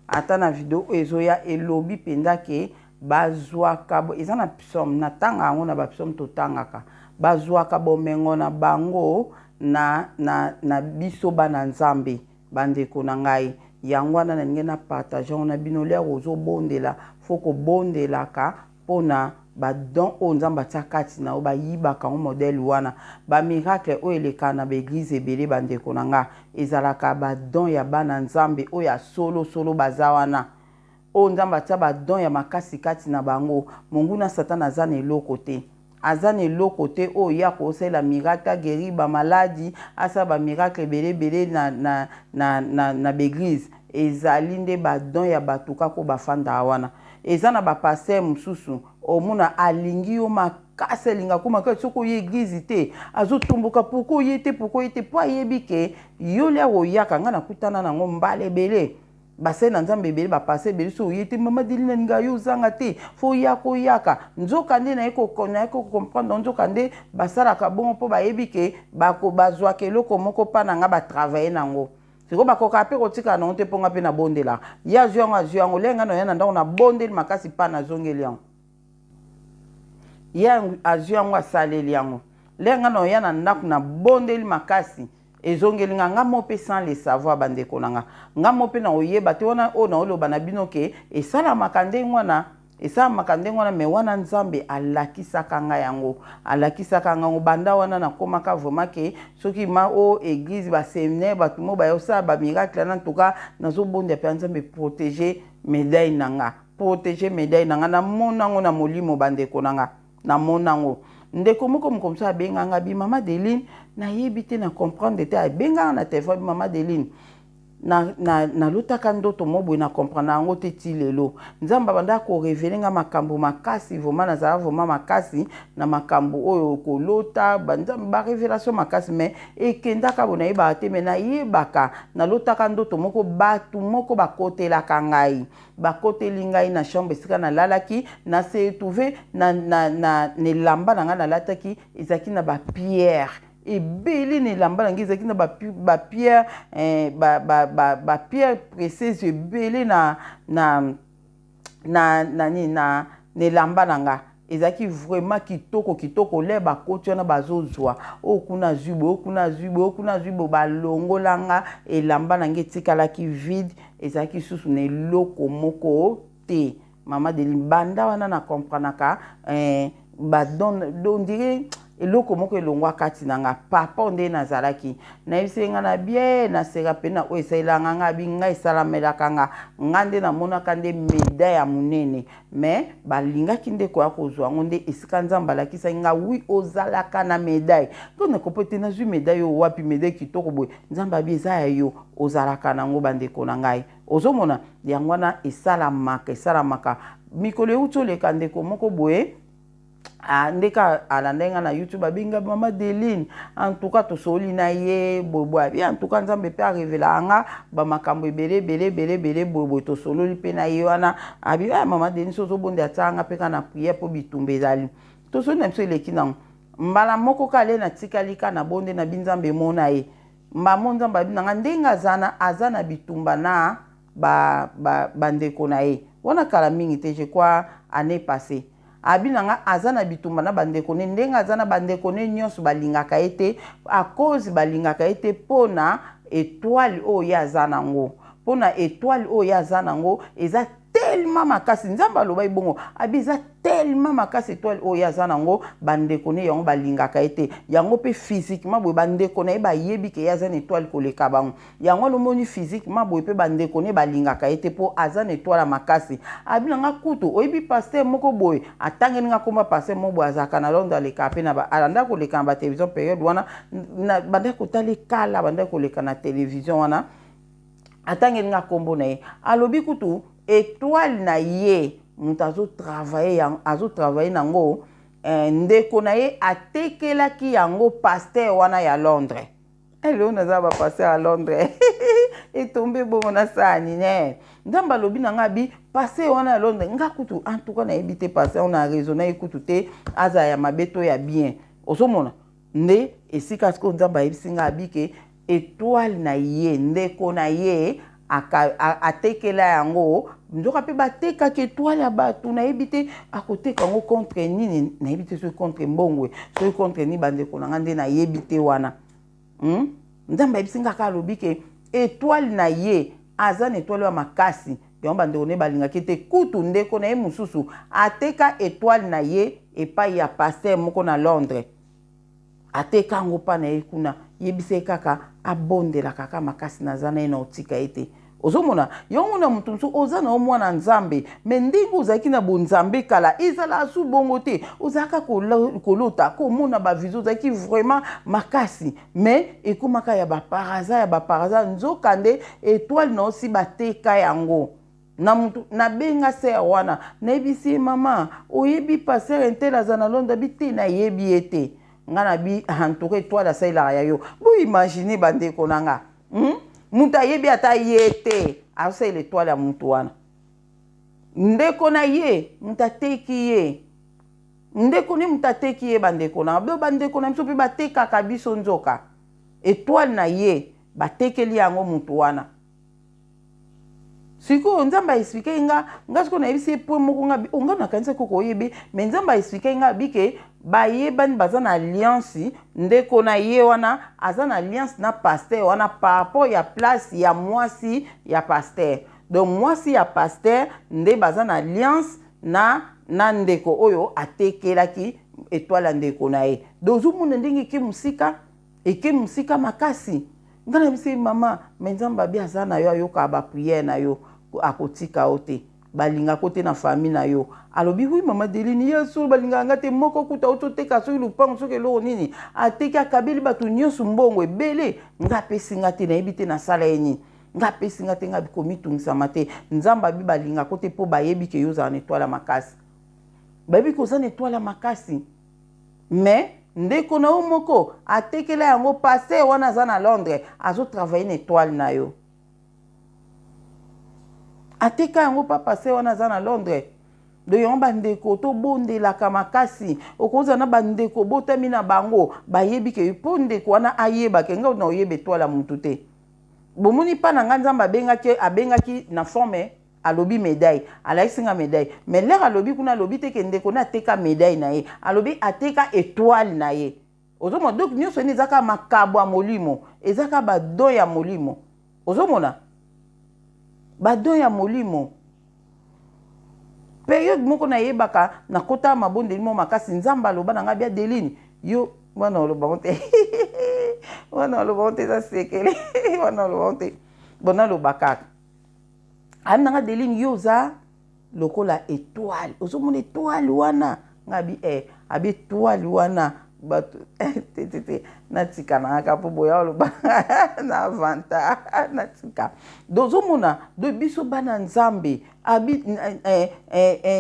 ata na video ezoya elobi penda ke bazwaka eza na psaume na tanga yango na ba psaume totangaka bazwaka bomengo na bango na biso bana nzambe bandeko na ngai yango wana na ninge na partage na bino lea ozobondela foko bondelaka pona badon oyo nzambe atia kati na yo bayibaka ngo modele wana bamiracle oyo eleka na baeglize ebele bandeko na nga ezalaka badon ya bana nzambe oyo ya solosolo baza wana oyo nzambe atia badon ya makasi kati na bango monguna satana aza na eloko te aza na eloko te oyo ya kosalela miracle ageri bamaladi asala bamiracle ebelebele na baeglize ezali nde badon ya bato kaka bafanda wana eza na bapaster mosusu omona alingi yo makasi alingaka makasi soki oye eglize te azotumbuka pourkoi oye te mpo ayebi ke yo lia koyaka ngai nakutana nango mbala ebele basali na nzambe ebele bapaster ebele so oye te mama Deline alinga yo ozanga te fo oyaka oyaka nzoka nde naye kocomprendre nzoka nde basalaka bongo mpo bayebi ke bazwaka eloko moko mpa na nga batravaille nango siko bakoka pe kotika nango te mpo nga mpe na bondela ya azwi yango lenga na ya na ndako na bondeli makasi mpa na zongeli yango ya azwi yango asaleli yango lenga na ya na ndako na bondeli makasi ezongeli nga mo pe sans le savoir bandeko na nga mo pe na oyeba te wana o na oloba na bino ke esalamaka ndenge wana me wana nzambe alakisaka nga yango banda wana nakomaka vraiment ke soki ma o église baséminaire bato mo bayosala bamiracle na ntoka nazobonda mpe nzambe protéger médaille na nga namonango na molimo bandeko na nga namonango ndeko moko mokomso abenganga bi mama Deline nayebi te na comprendre te abenganga na téléphone mama Deline na lutaka ndoto mobwe na comprendre yango te ti lelo nzamba banda ko révéler nga makambo makasi vraiment nazala vraiment makasi na makambo oyo kolota banzamba ba révélation makasi mais ekendaka bona yeba te mais na yebaka na lutaka ndoto moko batu moko bakotelaka ngai bakoteli ngai na chambre esika na lalaki na se trouver na lamba na nga na lataki ezaki na ba pierre ebele na elamba na ngai ezalaki na bapierre précieuse ebele na elamba na nga ezalaki vraiment kitoko le bakoti wana bazozwa okuna zwibo balongolanga elamba na ngai etikalaki vide ezalaki susu na eloko moko te mama Deline banda wana na comprenaka on dirait eloko moko elongwa kati na nga papa nde nazalaki nayebisi nga na bien naseka mpe na oyo esalelanga nga binga esalamelaka nga nde namonaka nde médaille ya monene mais balingaki nde koya kozwa yango nde esika nzambe alakisaki nga wi ozalaka na médaille to nakopo te nazwi médaille oyo wapi médaille kitoko boye nzambe abi eza ya yo ozalaka nango bandeko na ngai ozomona yango wana esalamaka mikolo euti oleka ndeko moko boye ndeka alandenga na YouTube abinga mama Deline en tout cas tosoli na ye bobo abi en tout cas nzambe pe arevela nga ba makambo ebele bobo tosololi pe na ye wana abi mama Deline sozo bonde atanga pe kana prière po bitumba ezali tosoli na biso eleki nango mbala moko kale na tikalika na bonde na binzambe mona ye mbamo nzambe abi nanga ndenga azana bitumba na bandeko na ye wana kala mingi te je crois année passée abinanga azana bitumba na bandeko ne ndenga azana bandeko ne nyonso balingaka ete a cause balingaka ete pona étoile oyo yazana ngo pona étoile oyo yazana ngo eza tellement makasi nzamba aloba ibongo abiza tellement makasi étoile oyo yazana ngo bandeko ne yango balingaka ete yango pe physiquement boye bandeko ne bayebi ke yazana étoile koleka bango yango lomoni physiquement boye pe bandeko ne balingaka ete po azana étoile makasi abinanga kutu oyebi pasteur moko boye atangeli nga komba pasteur moko boye azaka na Londres aleka pe na alanda koleka na télévision période wana banda kotali kala banda koleka na télévision wana atangeli nga kombo na ye alobi kutu étoile na ye mutu azotravaille nango ndeko na ye atekelaki yango pasteur wana ya Londres eleo naza bapasteur ya Londres etombe bongo na sani ne nzamba lobi na nga bi passé wana Londres nga kutu en tout cas na ebité passé on a raison na ekutu te aza ya mabeto ya bien osomona nde esika siko nzamba ebisinga abike étoile na ye ndeko na ye atekela yango nzoka pe bateka ke étoile ya bato na ebite akoteka yango contre nini na ebite so contre mbongwe so contre ni bandeko na nga nde na yebite wana nzamba ebisinga ka lobi ke étoile na ye aza na étoile ya makasi yango bandeko ne balingaki te kutu ndeko na ye mususu ateka étoile na ye epai ya pasteur moko na Londres ateka yango pa na ye kuna yebise kaka abondela kaka makasi na zana ye na otika ete ozomona yango na mutu nso oza na omwana nzambe me ndenge ozalaki na bonzambe kala ezala asu bongo te ozalaka kolota komona bavision ozalaki vraiment makasi me ekomaka ya baparaza nzoka nde étoile na osi bateka yango na mutu na benga ser wana nayebisi mama oyebi passer entela za na Londres bite na yebi ete nga na bi entouré étoile asailaka ya yo bo imagine bandeko na nga mutu ayebi ata ye te asaila étoile ya mutu wana ndeko na ye mutu ateki ye ndeko ne mutu ateki ye bandeko na nga bandeko na biso mpe batekaka biso nzoka étoile na ye batekeli yango mutu wana siko nzamba expliquer nga siko na yebisi point moko nga na kanisa ko koyebe mais nzamba expliquer nga bike bayebani baza na alliance ndeko na ye wana aza na alliance na pasteur wana par rapport ya place ya mwasi ya pasteur donc mwasi ya pasteur nde baza na alliance na ndeko oyo atekelaki étoile ndeko na ye donc zumuna ndenge eke musika makasi nga na bisi mama mais nzamba bi aza na yo ayoka ba prière na yo akotika ote balinga kote na famille na yo alobi hui mama Deline yesu balinga ngate moko kuta ototeka so lupango so kelo nini ateki akabeli bato nyonso mbongo ebele nga pesi ngate na ebite na sala eni nga pesi ngate nga bikomitungisa mate nzamba bi balinga kote po bayebi ke yoza na étoile makasi bayebi ko za na étoile makasi mais ndeko na moko atekela yango passé wana za na Londres azo travailler na étoile na yo ateka yango pa passé wana za na Londres do yon bandeko to bondelaka makasi okoza na bandeko botami na bango bayebi ke po ndeko wana ayeba ke nga na oyeba étoile ya mutu te bomoni pa na nga nzamba abengaki na forme alobi médaille alaisinga médaille mais l'air alobi kuna alobi te ke ndeko na ateka médaille na ye alobi ateka étoile na ye ozomona donc nyonso ene ezaka makabo ya molimo ezaka badon ya molimo ozomona badon ya molimo période moko na yebaka na kota mabondeli mo makasi nzamba aloba na nga bia Deline yo wana oloba monte wana oloba monte za sekele wana oloba monte bona loba kaka ami na nga Deline yo za lokola étoile ozomona étoile wana nga bi abi étoile wana bato te natika na nga po boya oloba na vanta natika dozomona do biso bana nzambe abi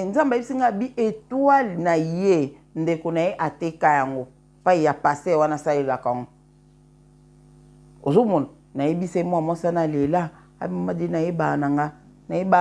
nzambe bisinga bi étoile na ye ndeko na ye ateka yango pa ya passé wana salelaka yango ozomona nayebise mwa mwasi na lela abi mama de nayebana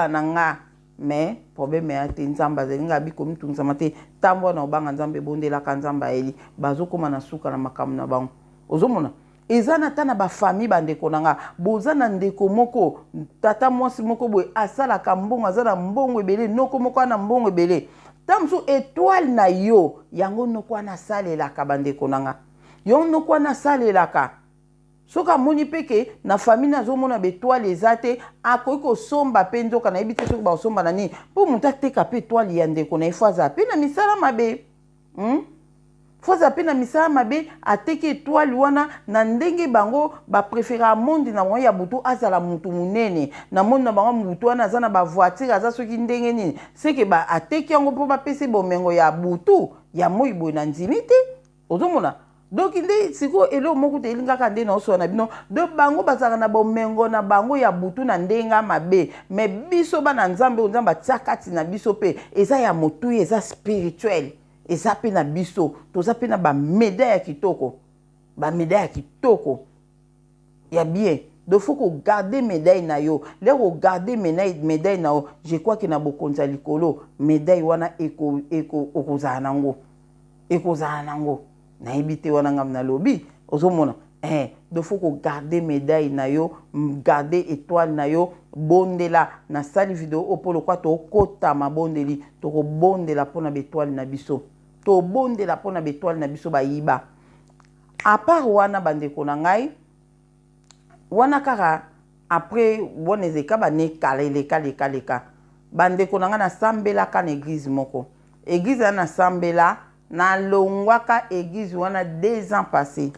na nga mais problème ya te nzamba azali nga bikomituungisa mate ntambo wana obanga nzambe ebondelaka nzamba eli bazokoma na suka na makambo na bango ozomona eza na ta na bafamille bandeko na nga boza na ndeko moko tata mwasi moko boye asalaka mbongo aza na mbongo ebele noko moko ana mbongo ebele ta mosu étoile na yo yango noko wana asalelaka bandeko na nga yo noko wana asalelaka soki amoni peke na famille nazomona betoile eza te akoki kosomba mpe nzoka nayebi te soki bakosomba na nini mpo moto ateka mpe etoile ya ndeko na ye fo aza mpe na misala mabe fo aza mpe na misala mabe ateki etoile wana na ndenge bango baprefera monde na bango ya butu azala motu monene na monde na bango butu wana aza na bavoiture aza soki ndenge nini seke ateki yango mpo bapesa bomengo ya butu ya moi boye na ndimi te ozomona donc nde siko elo moko te elingaka nde na oso na bino do bango bazaka na bomengo na bango ya butu na ndenga mabe mais biso bana nzambe nzambe atia kati na biso pe eza ya motu eza spirituel eza pe na biso toza pe na ba médaille ya kitoko ya bien donc faut que garder médaille na yo les regarder médaille na yo je crois que na bokonza likolo médaille wana eko okozala nango na ebité wana ngam na lobi ozomona donc faut que garder médaille na yo garder étoile na yo bondela na sali vidéo opolo kwa to kota mabondeli to ko bondela pona bétoile na biso to bondela pona bétoile na biso bayiba à part wana bandeko na ngai wana kaka après bonezeka bane leka bandeko na ngai na sambela ka na église moko église na sambela na longwaka église wana 2 ans passés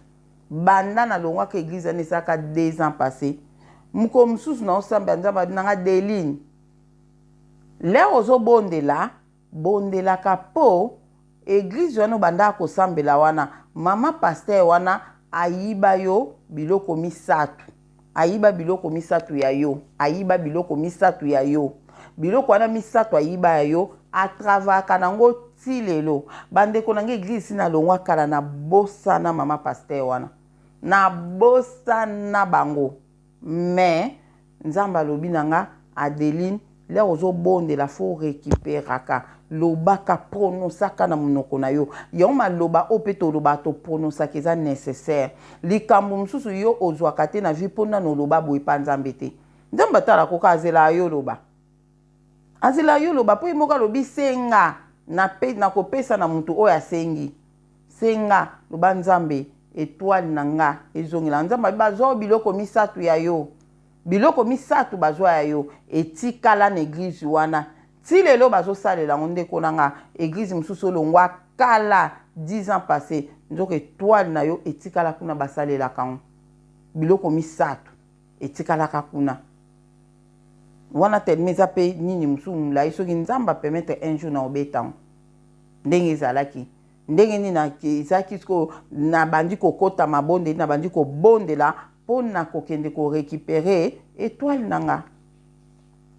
banda na longwaka église na saka 2 ans passés muko mususu na osamba nzamba nanga Deline le ozo bondela ka po église wana banda ko sambela wana mama pasteur wana ayiba yo biloko misatu ayiba biloko misatu ya yo biloko wana misatu ayiba ya yo atrava kanango tilelo bandeko nange église na longwa kala na bosa na mama pasteur wana na bosa na bango mais nzamba lobi nanga Adeline le ozo bonde la fo récupéraka lobaka pronosaka na monoko na yo yoma loba opeto loba to pronosaka eza nécessaire likambo mususu yo ozwaka te na vie pona no loba boye pa nzambe te nzamba tala koka azela yo loba po imoka lobi senga na kopesa na mutu oyo asengi senga loba nzambe étoile nanga ezongela nzamba bazwa biloko misatu ya yo biloko misatu bazwa ya yo etikala na église wana ti lelo bazosalela ngo ndeko nanga église mususu longwa kala 10 ans passés nzoko étoile na yo etikala kuna basalela kango biloko misatu etikala kuna wana telmeza pe nini musu mulai soki nzamba permettre un jour na obetango ndenge ezalaki ndenge nini na ezaki ko na bandi kokota mabonde na bandi ko bondela pona kokende ko récupérer étoile nanga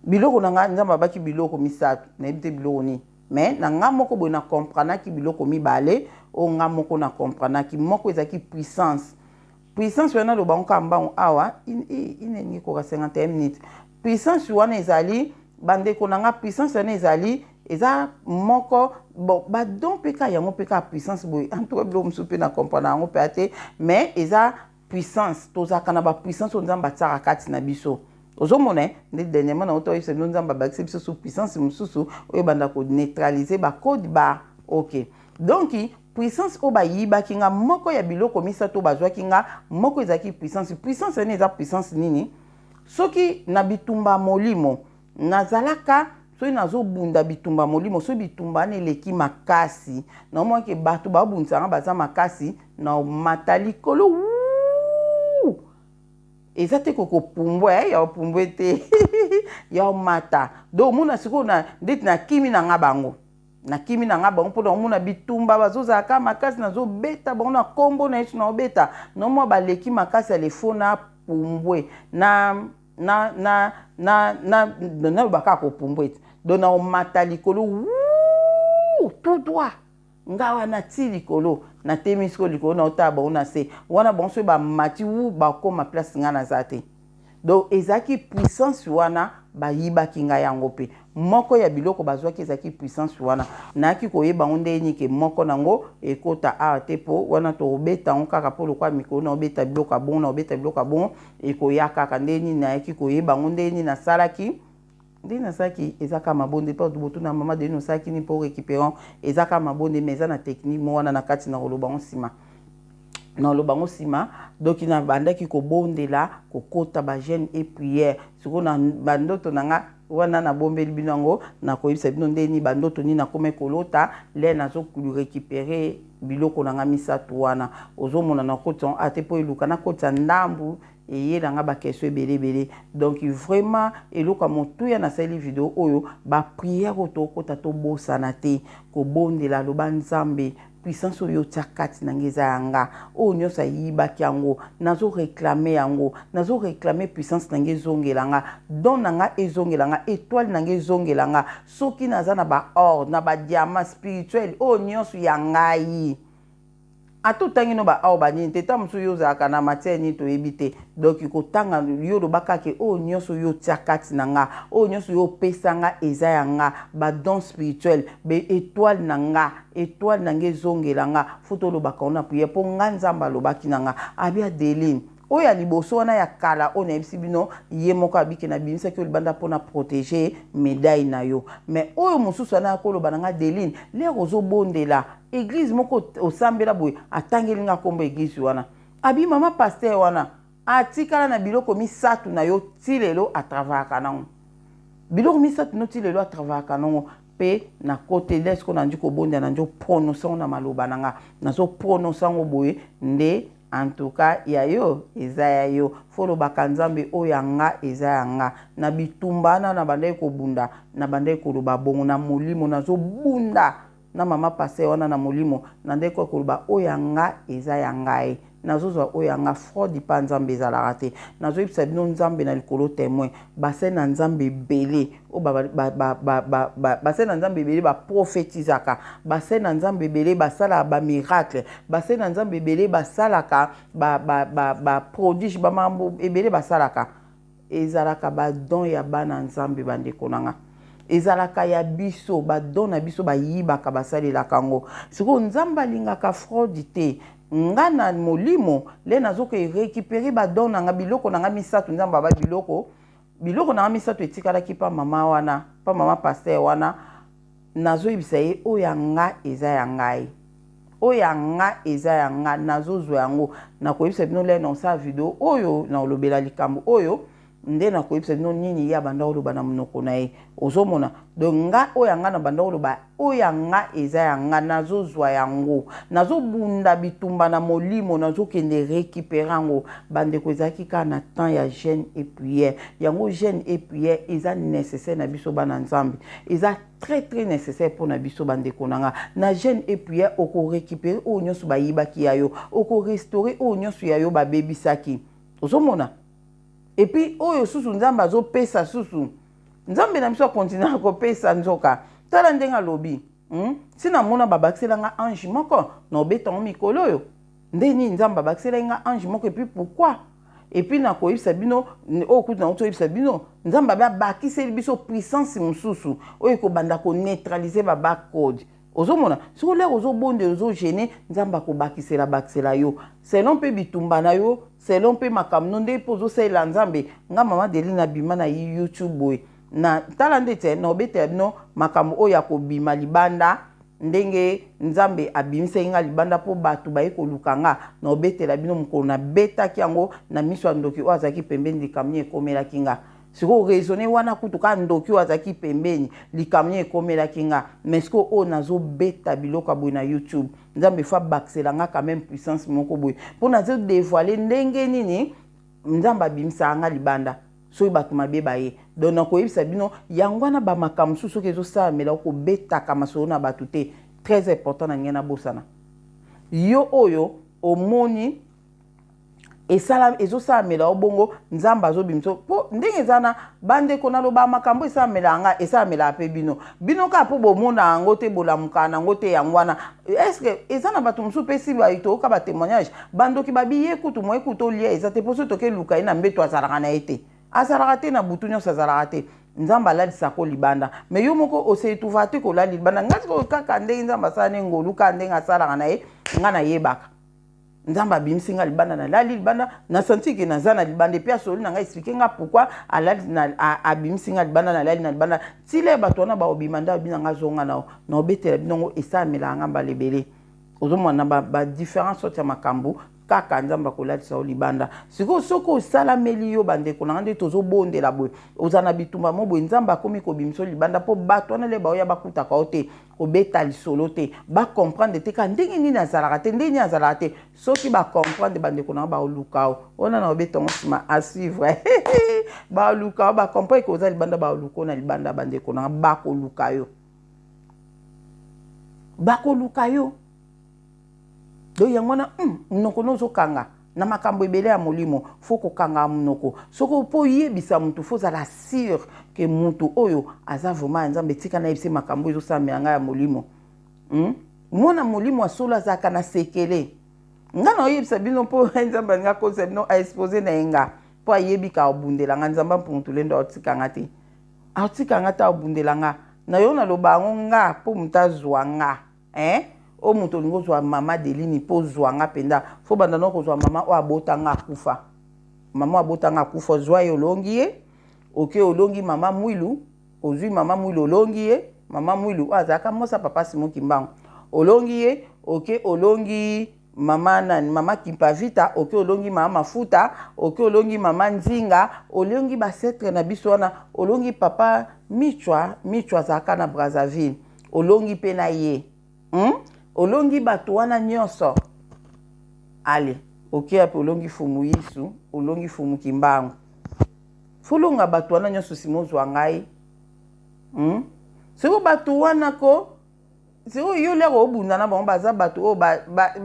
biloko nanga nzamba baki biloko misatu na ebite biloko ni mais nanga moko boye na comprendre ki biloko mibale o nga moko na comprendre ki moko ezaki puissance wana lo bango kamba awa ineni ko 51 minutes puissance wana ezali bandeko nanga puissance wana ezali eza moko bon ba don peka yango peka puissance boye en tout cas biloko musu pe na comprendre yango pe ate mais eza puissance tozaka na ba puissance o nzamba tsaka kati na biso ozomona nde dernièrement na oto yese nzamba bakisi biso sous puissance mususu oyo banda ko neutraliser ba code bar OK donc puissance o bayiba kinga moko ya biloko misato bazwa kinga moko ezaki puissance ne eza puissance nini soki na bitumba molimo nazalaka soki nazobunda bitumba molimo so bitumba ne leki makasi na mwa ke bato babundisanga baza makasi na matalikolo eza te koko pumbwe ya pumbwe te ya mata do muna siko na ndeti na kimi na ngabango mpona omona bitumba bazozalaka makasi nazobeta bango na kombo na yesu na obeta na mwa baleki makasi ya lefo na pumbwe na lobaka kopumbwe te do na omata likolo tout droit nga wana ti likolo na temi siko likolo na otala bango na se wana bango so bamati bakoma place nga naza te donc ezalaki puissance wana bayibaki ngai yango mpe moko ya biloko bazwaki ezalaki puissance wana nayaki koyeba ngo ndeni ke moko nango ekota awa te mpo wana tobeta ngo kaka mpo lokwa mikolo na obeta biloko abongo na obeta biloko abongo ekoya kaka ndeni nayaki koyeba ngo ndeni nasalaki ndeni nasalaki ezaka mabonde mpo botu na mama ndeni osalaki ni mpo récupérant ezaka mabonde mais eza na technique mo wana na kati na koloba ngo nsima na loba ngo sima donc na bandaki ko bondela ko kota ba jeune et prière siko na bandoto nanga wana na bombeli binango na koyebisa bino ndeni bandoto ni na kome kolota le nazo récupérer biloko nanga misatu wana ozomona na koton ate po eluka na kota ndambu et nanga ba question belé donc vraiment eluka motuya na sali vidéo oyo ba prière otokota to bosana te ko bondela loba nzambe puissance oyo tchakati nangeza yanga o nyosa yibaki yango nazo réclamer puissance nange zongelanga don nanga ezongelanga étoile nange ezongelanga soki naza na ba or na ba diamant spirituel o nyoso yangai ato tangi no ba awa bani te ta musu yo zaka na matière ni to ebite donc ko tanga yo do baka ke o nyoso yo tiakati nanga o nyoso yo pesanga eza yanga ba don spirituel be étoile nanga zongelanga foto lo baka ona prière po nganzamba lo bakinanga abia deline oya liboso wana ya kala ona ebisi bino ye moko abiki na bimisa ki olibanda pona protéger médaille na yo mais oyo mususu ana akolo bananga deline le ozo bondela église moko osambela boye atangelinga kombo église wana abi mama pasteur wana atikala na biloko misatu na yo tilelo atravaka nango biloko misatu no tilelo atravaka nango pe na côté de ce qu'on a dit ko bonda na njo prononcer na maloba nanga nazo prononcer ngo boye nde en tout cas yayo eza yo folo bakanzambe oyanga eza yanga na bitumbana na bandai ko bunda na bandai ko loba bongo na molimo nazo bunda na mama passe wana na molimo na ndai ko loba oyanga eza yangai nazo zo oyanga frodi pa nzambe ezalaka te nazo yebisa bino nzambe na likolo témoin base na nzambe belé o base na nzambe belé ba prophétisaka base na nzambe belé basala ba miracle base na nzambe belé basalaka ba prodige ba mambo ebele basalaka ezalaka ba don ya bana nzambe bandeko nanga ezalaka ya biso ba don na biso ba yibaka basalelaka ngo siko nzamba lingaka frodi te nga na molimo le nazoka récupérer ba don nanga biloko nanga misatu nzamba ba biloko nanga misatu etikalaki pa mama wana pa mama pasteur wana nazo yebisa ye oyanga eza yangai oyanga eza yanga nazo zwa yango na koyebisa bino le na sa video oyo na olobela likambo oyo nde na koyebisa bino nini ya banda oloba na monoko na ye ozomona donc nga oyanga na banda oloba oyanga eza yanga nazo zwa yango nazo bunda bitumba na molimo nazo kende récupérer yango bandeko ezaki ka na temps ya jeûne et prière yango jeûne et prière eza nécessaire na biso bana nzambe eza très nécessaire pour na biso bandeko nanga na jeûne et prière oko récupérer o nyonso bayibaki yayo oko restaurer o nyonso yayo babebisaki ozomona. Et puis, oyo susu nzamba zo pesa susu. Nzambe na miso continue ko pesa nzoka. Tala ndenga lobi. Sina mona babakisela nga ange moko na obeta ngo mikolo yo. Ndeni nzamba babakisela nga ange moko et puis pourquoi? Et puis na koyebisa bino okuta na koyebisa bino nzamba babakiseli biso puissance mususu oyo ko banda ko neutraliser ba back code. Ozomona siko le ozo bonde ozo gêner nzamba ko bakisela yo selon pe bitumba na yo selon pe makamno nde pozo sela nzambe nga mama Deline bima na YouTube boy na tala ndete na obete bino makambo oya ko bima libanda ndenge nzambe abimisa nga libanda po batu baye ko lukanga na obete la bino mko na beta kiango na miso ndoki o azaki pembeni likamni ekomela kinga siko raisonner wana kutuka ndoki o azaki pembeni likamni ekomela kinga mais siko o nazo beta biloko boy na YouTube nzambe fa baksela nga quand même puissance moko boy pour nazo dévoiler ndenge nini nzamba bimisa nga libanda so batu mabe baye donc na koyebisa bino yangwana ba makamsu so kezo sa mela ko beta kama so na batu te très important na ngena bosana yo oyo omoni esala ezosa mela obongo nzamba zo bimso po ndenge zana bande ko na loba makambo esa mela nga esa mela pe bino ka po bomona ngo te bolamuka na ngo te yangwana est-ce que ezana batu msu pesi ba ito ka ba témoignage bando ki babiye kutu mo ekuto lia ezate poso toke luka ina mbeto azalaka na ete azalaka te na butu nyonso azalaka te nzamba lalisa ko libanda mais yo moko osetuva te ko lali libanda ngati ko kaka ndenge nzamba sane ngolu ka ndenge asalaka na ye nga na yebaka nzamba bimsinga libanda na lali libanda na senti ke nazana libanda pe asoli na nga expliquer nga pourquoi alali na abimsinga libanda na lali na libanda tile bato na ba obimanda binanga zonga na obetela binongo esamela nga balebele ozomona ba différence sorte ya makambo kaka nzamba kolatisa o libanda siko soko osala meli yo bandeko na nde tozo bondela boye ozana bitumba mo boye nzamba komi ko bimso libanda po bato na le ba oya bakutaka ote obeta lisolo te ba comprendre te ka ndenge nini azalaka te ndenge azalaka te soki ba comprendre bandeko na ba olukao ona na obeta ngosima à suivre ba olukao ba comprendre ko za libanda ba oluko na libanda bandeko na ba ko lukayo do yangwana mnoko nozo kanga na makambo ebele ya molimo foko kanga mnoko soko po yebisa mutu foza la sire ke mutu oyo aza vraiment nzambe tika na yebise makambo ezo samela nga ya molimo mwana molimo asola zaka na sekele nga na oyebisa bino mpo nzambe nga kosa bino aexpose na yenga mpo ayebika abundela nga nzambe mpuntule ndo aotikanga te aotikanga te abundela nga na yo naloba yango nga mpo moto azwa nga o moto olingi ozwa mama Delini mpo ozwa nga mpenza fo banda no kozwa mama oyo abota nga akufa mama oyo abota nga akufa ozwa ye olongi ye oke olongi mama Mwilu ozwi mama Mwilu olongi ye mama Mwilu oyo azalaka mosa papa Simon Kimbangu olongi ye oke olongi mama nani mama Kimpavita oke olongi mama Mafuta oke olongi mama Nzinga olongi basetre na biso wana olongi papa Michwa azalaka na Brazzaville olongi pe na ye olongi bato wana nyonso ale oke ape olongi fumu Yisu olongi fumu Kimbangu fulunga bato wana nyonso simozwa ngai siko bato wana ko siko yo lero obunda na bango baza bato oyo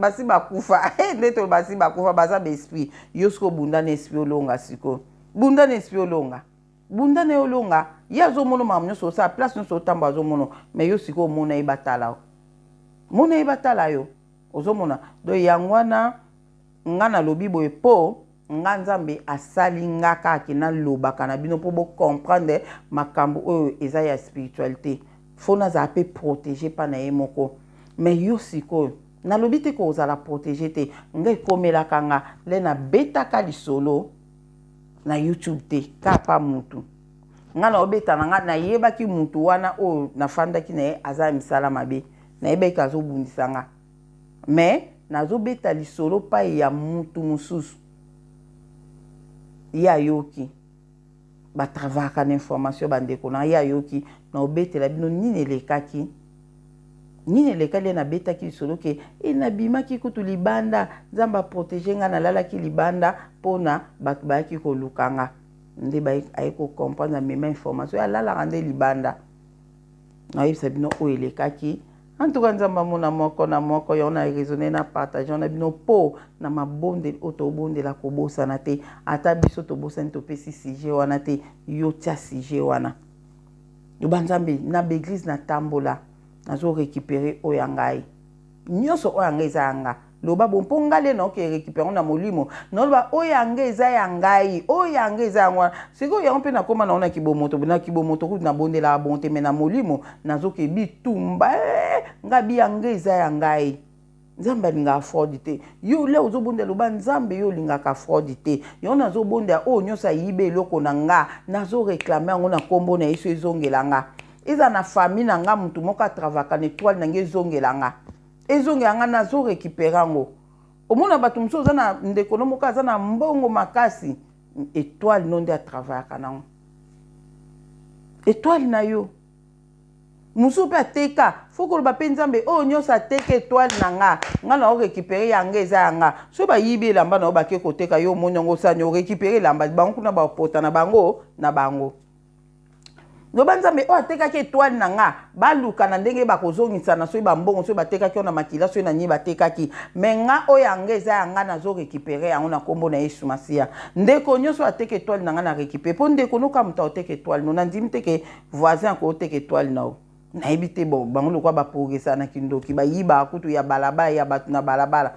basi bakufa ndeto basi bakufa baza besprit yo siko bunda na esprit olonga siko bunda na esprit olonga bunda na olonga ya azomona mamu nyonso osala place nyonso otambo azomona mais yo siko omona ye batala mona ye batala yo ozomona do yango wana nga nalobi boye po nga nzambe asali nga kaka nalobaka na bino mpo bocomprendre makambo oyo eza ya spiritualité fo nazala mpe protégé mpa na ye moko mais yo sikoyo nalobi te kozala protégé te nga ekomelaka nga le nabetaka lisolo na YouTube te kapa mutu nga na obeta na nga nayebaki mutu wana oyo nafandaki na ye aza misala mabe nayebaki azobundisa nga mais nazobeta lisolo pa ya mutu mosusu ye ayoki batravaka na information bandeko na ye ayoki na obetela bino nini elekaki nabetaki lisolo ke nabimaki kutu libanda nzambe aprotege nga nalalaki libanda mpona bato bayaki koluka nga nde aye kokomprendre mema information alalaka nde libanda nayebisa bino oyo elekaki en tout cas nzambe amona moko na moko yo na raisonner na partager na bino po na mabonde oto bondela kobosana te ata biso tobosani topesi sujet wana te yo tia sujet wana yoba nzambe na beglise na tambola nazo récupérer oyo ngai nyonso oyo ngai eza yanga loba bon mpo ngale na oke récupérer na molimo noloba oyo ngai eza ya ngai oyo ngai eza yango siko yango mpe nakoma na ona kibomoto kutu na bondela bonte me na molimo nazoke bitumba ngabi yango eza ya ngai nzambe alingaka fraude te yo le ozobondela loba nzambe yo olingaka fraude te yo nazobondela oyo nyonso ayibe eloko na nga nazoreklame yango na nkombo na yesu ezongela nga eza na famille na nga mutu moko atravaka na étoile na nga ezongela nga nazorécupérer yango omona bato mosusu oza na ndeko no moko aza na mbongo makasi étoile no nde atravaka nango étoile na yo musu mpe ateka fo koloba mpe nzambe oyo nyonso ateka étoile na nga na orécupérer yango eza yanga so bayibi elamba na yo bake koteka yo omoni yango osani orécupérer elamba bango kuna bapota na bango loba nzambe oyo atekaki étoile na nga baluka na ndenge bakozongisa na soki bambongo soki batekaki na makila soki na nini batekaki me nga oyo yango eza yanga nazorécupérer yango na nkombo na yesu masiya ndeko nyonso ateka étoile na nga na récupérer mpo ndeko noka moto oteka étoile no nandimi te ke voisin akoteka étoile na yo nayebi te bon bango lokwa baprogresa na kindoki bayiba kutu ya balabala ya bato na balabala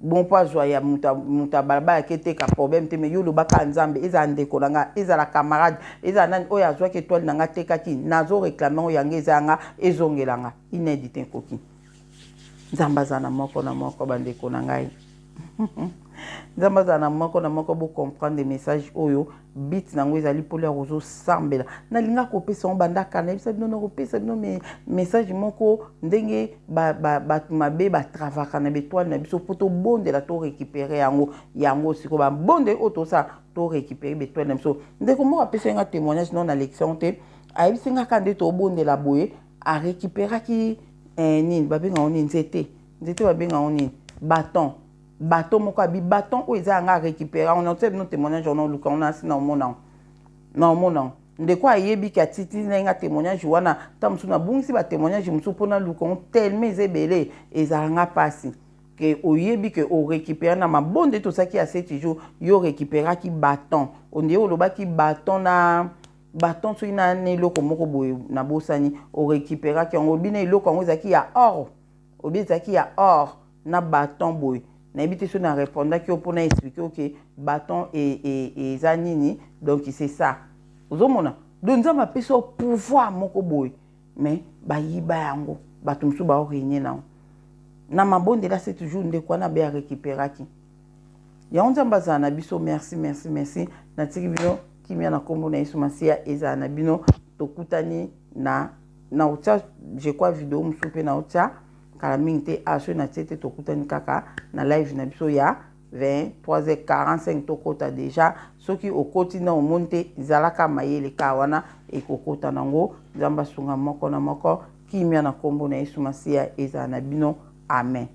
bon po azwa ya muta balabala keteka problème te me yo lobaka nzambe eza ndeko na nga ezala camarade eza nani oyo azwaki étoile na nga tekaki nazoreklame oyo yango eza yanga ezongela nga inédite nkoki nzambe aza na moko na moko bandeko na ngai nzambe aza na moko na moko bocomprendre message oyo bit nango ezali mpolo ya kozosambela nalinga kopesa ngo bandaka nayebisa bino nakopesa bino message moko ndenge bato mabe batravaka na betoile na biso mpo tobondela torécupérer yango siko babonde oyo tosala torécupérer betoile na biso ndeko moko apesa nga témoignage no na lection te ayebisi nga kaka nde tobondela boye arécupéraki nini babengango nini nzete babengango nini baton moko abi baton oyo eza yanga récupérer on a fait no témoignage on luka on a si na omona ndeko ayebi ki atiti na nga témoignage wana ta musu na bungisi ba témoignage musu pona luka on tellement ezebele ezanga pasi que oyebi que o récupérer na mabonde to saki a 7 jours yo récupérer ki baton on dit oloba ki baton na baton so ina ne loko moko boye na bosani o récupérer ki on bina loko ngo ezaki ya or obi ezaki ya or na baton boye na ebite so na répondre ki opona expliquer OK bâton et zanini donc c'est ça ozomona donc nzamba pesa pouvoir moko boy mais bayiba yango bato msu ba réunir na mabonde là c'est toujours ndeko na be récupéraki ya nzamba za na biso merci na tiki bino kimia na kombo na Yesu Masia eza na bino tokutani na utia je crois vidéo msupe na utia kala mingi te aso na tete tokutani kaka na live na biso ya 23h45 tokota déjà soki okoti na omonte zalaka mayele ka wana ekokota nango nzamba sunga moko na moko kimia na kombo na Yesu Masia eza na bino amen.